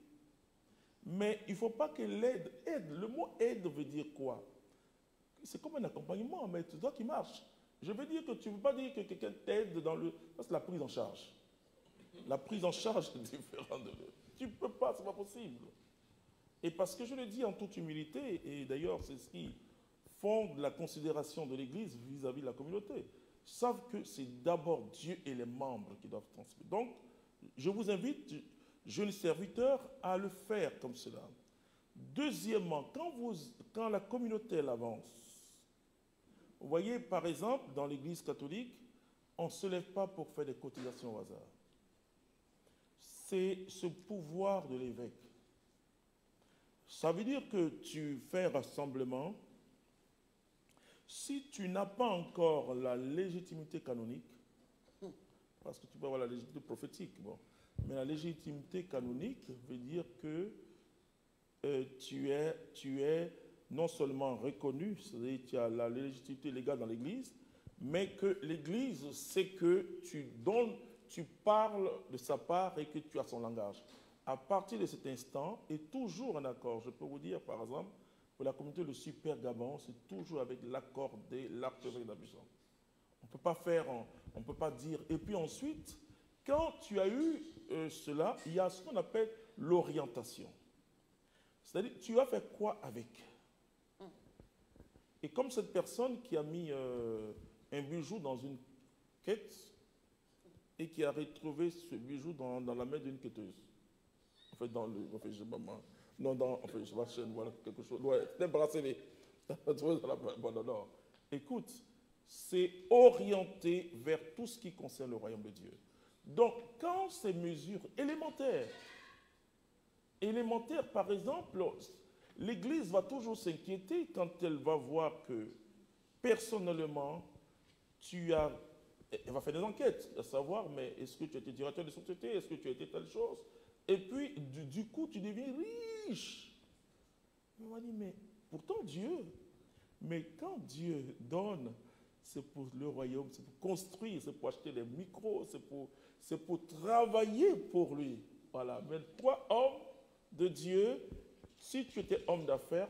Mais il ne faut pas que l'aide aide. Le mot aide veut dire quoi? C'est comme un accompagnement, mais tu dois qu'il marche. Je veux dire que tu ne veux pas dire que quelqu'un t'aide dans le... Ça, c'est la prise en charge. La prise en charge est différente. Tu ne peux pas, ce n'est pas possible. Et parce que je le dis en toute humilité, et d'ailleurs c'est ce qui fonde la considération de l'Église vis-à-vis de la communauté, savent que c'est d'abord Dieu et les membres qui doivent transmettre. Donc, je vous invite, jeunes serviteurs, à le faire comme cela. Deuxièmement, quand la communauté elle avance, vous voyez, par exemple, dans l'Église catholique, on ne se lève pas pour faire des cotisations au hasard. C'est ce pouvoir de l'évêque. Ça veut dire que tu fais un rassemblement. Si tu n'as pas encore la légitimité canonique, parce que tu peux avoir la légitimité prophétique, bon, mais la légitimité canonique veut dire que tu es non seulement reconnu, c'est-à-dire que tu as la légitimité légale dans l'Église, mais que l'Église sait que tu parles de sa part et que tu as son langage. À partir de cet instant, et toujours en accord, je peux vous dire par exemple, pour la communauté de Super Gabon, c'est toujours avec l'accord de l'archevêque d'Abidjan. On ne peut pas dire. Et puis ensuite, quand tu as eu cela, il y a ce qu'on appelle l'orientation. C'est-à-dire, tu as fait quoi avec? Et comme cette personne qui a mis un bijou dans une quête et qui a retrouvé ce bijou dans la main d'une quêteuse. En fait, dans le... En fait, je sais pas moi. Non, en fait, je sais pas, voilà, quelque chose. Ouais, c'était bracelet. Bon, non. Écoute, c'est orienté vers tout ce qui concerne le royaume de Dieu. Donc, quand ces mesures élémentaires, par exemple, l'Église va toujours s'inquiéter quand elle va voir que, personnellement, elle va faire des enquêtes, à savoir, mais est-ce que tu as été directeur de société, est-ce que tu as été telle chose? Et puis, du coup, tu deviens riche. On va dire, mais pourtant Dieu, mais quand Dieu donne, c'est pour le royaume, c'est pour construire, c'est pour acheter des micros, c'est pour travailler pour lui. Voilà. Mais toi, homme de Dieu, si tu étais homme d'affaires,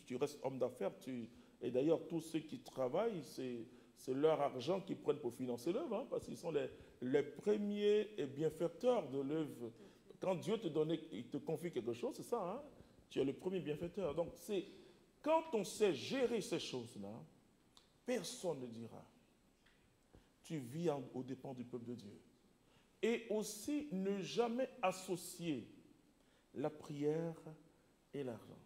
tu restes homme d'affaires. Et d'ailleurs, tous ceux qui travaillent, c'est leur argent qu'ils prennent pour financer l'œuvre, hein, parce qu'ils sont les premiers bienfaiteurs de l'œuvre. Quand Dieu il te confie quelque chose, c'est ça, hein? Tu es le premier bienfaiteur. Donc, quand on sait gérer ces choses-là, personne ne dira. Tu vis aux dépens du peuple de Dieu. Et aussi, ne jamais associer la prière et l'argent.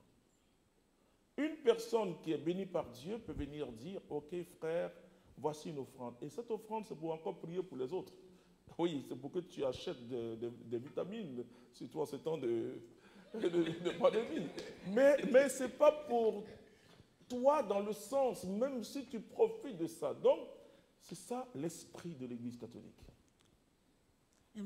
Une personne qui est bénie par Dieu peut venir dire, ok frère, voici une offrande. Et cette offrande, c'est pour encore prier pour les autres. Oui, c'est pour que tu achètes des vitamines, surtout en ce temps de pandémie. Mais ce n'est pas pour toi dans le sens, même si tu profites de ça. Donc, c'est ça l'esprit de l'Église catholique.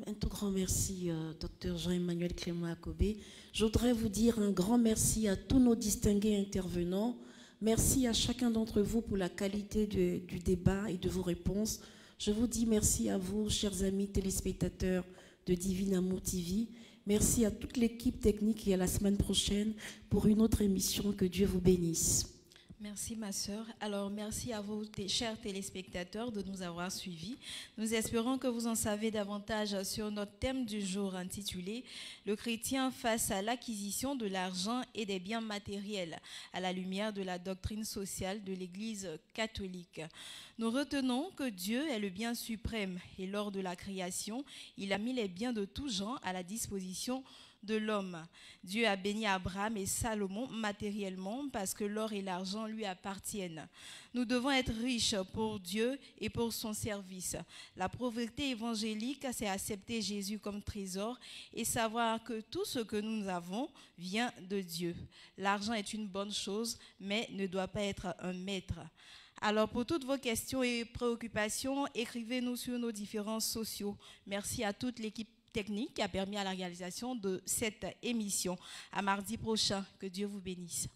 Un tout grand merci, Dr Jean-Emmanuel Clément Akobé. Je voudrais vous dire un grand merci à tous nos distingués intervenants. Merci à chacun d'entre vous pour la qualité du débat et de vos réponses. Je vous dis merci à vous, chers amis téléspectateurs de Divine Amour TV. Merci à toute l'équipe technique et à la semaine prochaine pour une autre émission. Que Dieu vous bénisse. Merci ma sœur. Alors merci à vous, chers téléspectateurs, de nous avoir suivis. Nous espérons que vous en savez davantage sur notre thème du jour intitulé « Le chrétien face à l'acquisition de l'argent et des biens matériels à la lumière de la doctrine sociale de l'Église catholique ». Nous retenons que Dieu est le bien suprême et lors de la création, il a mis les biens de tout genre à la disposition de l'homme. Dieu a béni Abraham et Salomon matériellement parce que l'or et l'argent lui appartiennent. Nous devons être riches pour Dieu et pour son service. La pauvreté évangélique, c'est accepter Jésus comme trésor et savoir que tout ce que nous avons vient de Dieu. L'argent est une bonne chose, mais ne doit pas être un maître. Alors, pour toutes vos questions et préoccupations, écrivez-nous sur nos différents sociaux. Merci à toute l'équipe technique qui a permis à la réalisation de cette émission. À mardi prochain. Que Dieu vous bénisse.